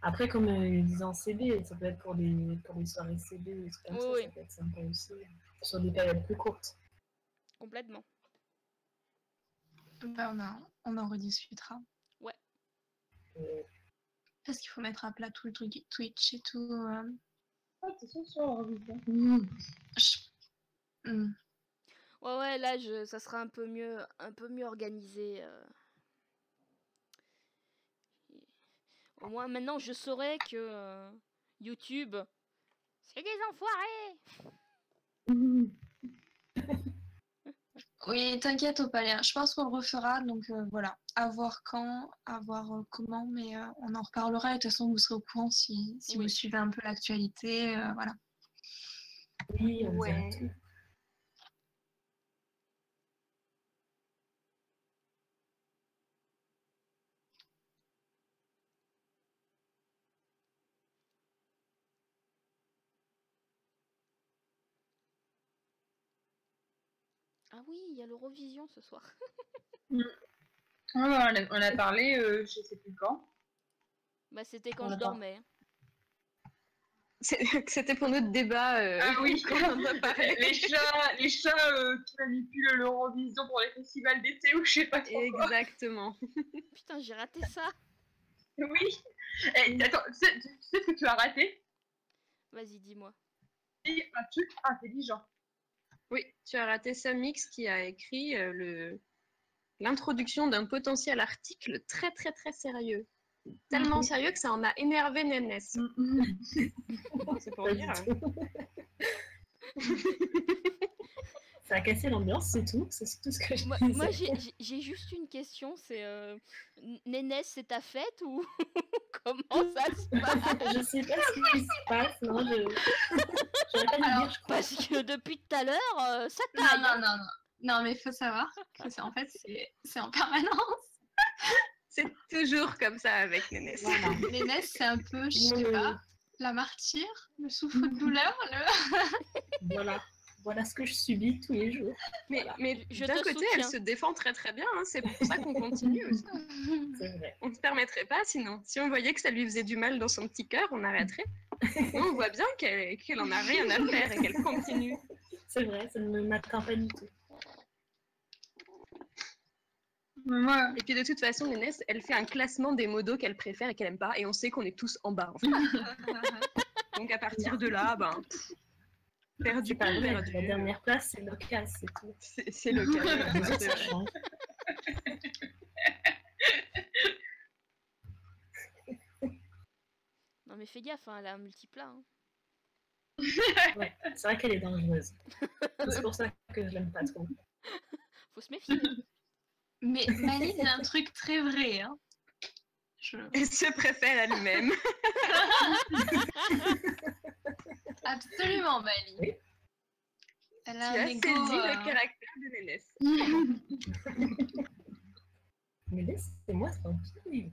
Après, comme ils disaient en CB, ça peut être pour les soirées CB, ou comme ça, Oui. ça peut être sympa aussi. Sur des périodes plus courtes. Complètement. bah, on en rediscutera. Euh, Parce qu'il faut mettre à plat tout le truc Twitch et tout. Ouais, t'es sûr sur l'Eurovision. Ouais, là ça sera un peu mieux organisé. Au moins maintenant je saurai que YouTube, c'est des enfoirés. Oui, t'inquiète Opalien, je pense qu'on le refera, donc voilà, à voir quand, à voir comment, mais on en reparlera et de toute façon vous serez au courant si Oui. vous suivez un peu l'actualité, voilà. Oui, on Ouais. dira tout. Ah oui, il y a l'Eurovision ce soir. On a parlé, je sais plus quand. Bah c'était quand On je a pas. dormais. C'était pour notre débat. Ah oui. quand on a parlé. les chats qui manipulent l'Eurovision pour les festivals d'été ou je sais pas trop quoi. Exactement. Putain, j'ai raté ça. Oui. Eh, attends, tu sais ce que tu as raté? Vas-y, dis-moi. C'est un truc intelligent. Oui, tu as raté Samix qui a écrit l'introduction d'un potentiel article très très très sérieux. Tellement sérieux que ça en a énervé Nénès. C'est pour Pas dire. du tout. Ça a cassé l'ambiance, c'est tout. C'est tout ce que je Moi, disais. moi, j'ai juste une question, c'est Nénès, c'est ta fête ou comment ça se passe? Je sais pas ce qui se passe, non, j'aurais pas dû Alors, dire, je crois. Parce que depuis tout à l'heure, ça Non, taille. non, non, non. Non, mais il faut savoir que en fait, c'est en permanence. C'est toujours comme ça avec Nénès. Voilà. Nénès, c'est un peu, je sais pas, la martyre, le souffre de douleur, Voilà ce que je subis tous les jours. Mais, Voilà. mais Je d'un te côté, elle soutiens. se défend très très bien. Hein. C'est pour ça qu'on continue aussi. C'est vrai. On ne se permettrait pas sinon. Si on voyait que ça lui faisait du mal dans son petit cœur, on arrêterait. Nous, on voit bien qu'elle en a rien à faire et qu'elle continue. C'est vrai, ça ne m'atteint pas du tout. Moi, Et puis de toute façon, Nénès, elle fait un classement des modos qu'elle préfère et qu'elle aime pas. Et on sait qu'on est tous en bas. En fait. Donc à partir de là, ben, perdu C'est pas pour vrai. perdu. La dernière place, c'est local, c'est tout. C'est le cas. Les autres, c'est ça vrai. change. Non mais fais gaffe, hein, elle a un multiplat. Hein. Ouais, c'est vrai qu'elle est dangereuse. C'est pour ça que je l'aime pas trop. Faut se méfier. Mais Mali dit un truc très vrai. Hein. Elle se préfère elle-même. Absolument, Mali. Oui. Elle Tu a as un saisi ego. le caractère de Nénès. Mais laissez-moi tranquille.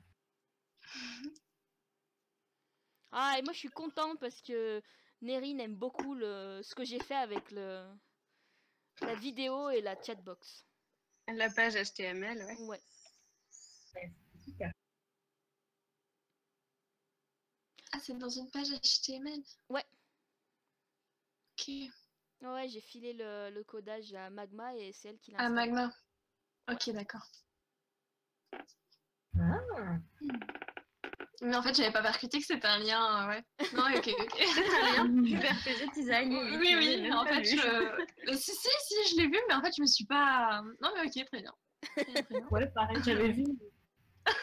Ah et moi je suis contente parce que Nerine aime beaucoup ce que j'ai fait avec la vidéo et la chatbox. La page HTML, ouais. Ouais. Super. Ah, c'est dans une page HTML? Ouais. Ok. Ouais, j'ai filé le codage à Magma et c'est elle qui l'a Ah, installé. Magma. Ok, d'accord. Ah, Mais en fait, j'avais pas percuté que c'était un lien, ouais. Non, ok, ok. Très bien. RPG design. Oui, oui, en fait, si, je l'ai vu, mais en fait, je me suis pas... Non, mais ok, très bien. Très bien, très bien. ouais, pareil, j'avais vu. J'ai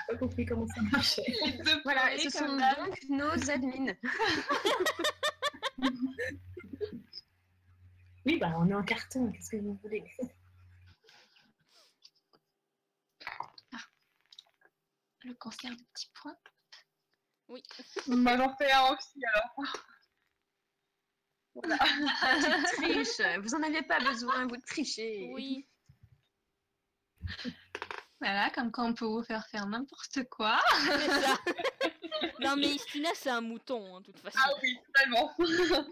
pas compris comment ça marchait. Les deux Voilà, points, ce comme sont d'hab. donc nos admins. Oui, bah on est en carton, qu'est-ce que vous voulez? Le cancer de petits points. Oui. moi j'en fais un aussi alors. Voilà. Triche. Vous en avez pas besoin, vous trichez. Oui. Voilà, comme quoi on peut vous faire faire n'importe quoi. C'est ça. Non mais Istina c'est un mouton hein, de toute façon. Ah oui, totalement. Enfin,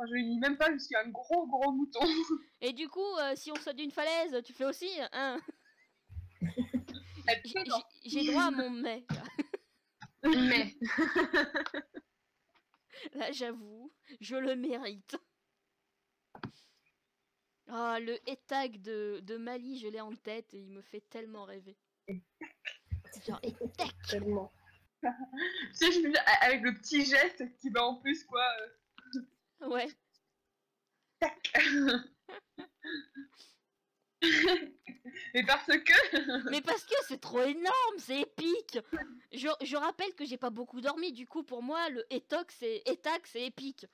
je dis même pas, je suis un gros mouton. Et du coup, si on saute d'une falaise, tu fais aussi hein. J'ai droit à mon mais. Mais. Là j'avoue, je le mérite. Ah, le tag de Mali, je l'ai en tête et il me fait tellement rêver. Genre, tac. Tellement. Tu sais, je fais avec le petit geste qui va en plus, quoi. Ouais. Tac. Mais parce que. Mais parce que c'est trop énorme, c'est épique. Je rappelle que j'ai pas beaucoup dormi, du coup pour moi le étag c'est épique.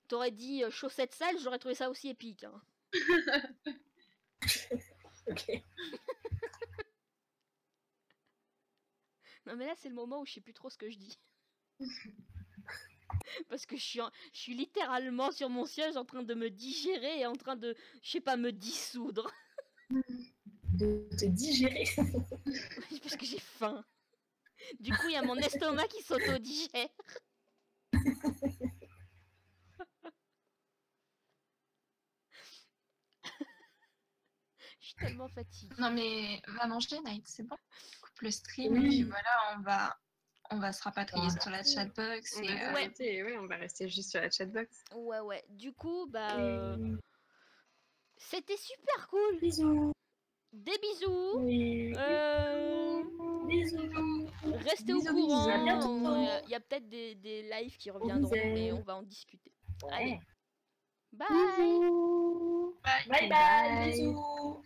T'aurais dit chaussettes sales, j'aurais trouvé ça aussi épique. Hein. Ok. Non mais là c'est le moment où je sais plus trop ce que je dis. Parce que je suis littéralement sur mon siège en train de me digérer et en train de, je sais pas, me dissoudre. De te digérer. Parce que j'ai faim. Du coup il y a mon estomac qui s'auto-digère. Je suis tellement fatiguée. Non, mais va manger, Night, c'est bon. Coupe le stream, Oui. et puis voilà, on va se rapatrier sur la chatbox. On Et, va arrêter, ouais, on va rester juste sur la chatbox. Ouais. Du coup, bah... Oui. C'était super cool. Bisous. Des bisous. Oui. Bisous. Restez au Bisous, courant. bisous, à bientôt. Il y a peut-être des lives qui reviendront et on va en discuter. Ouais. Allez. Bye. Bisous. Bye. Bye bye. Bisous.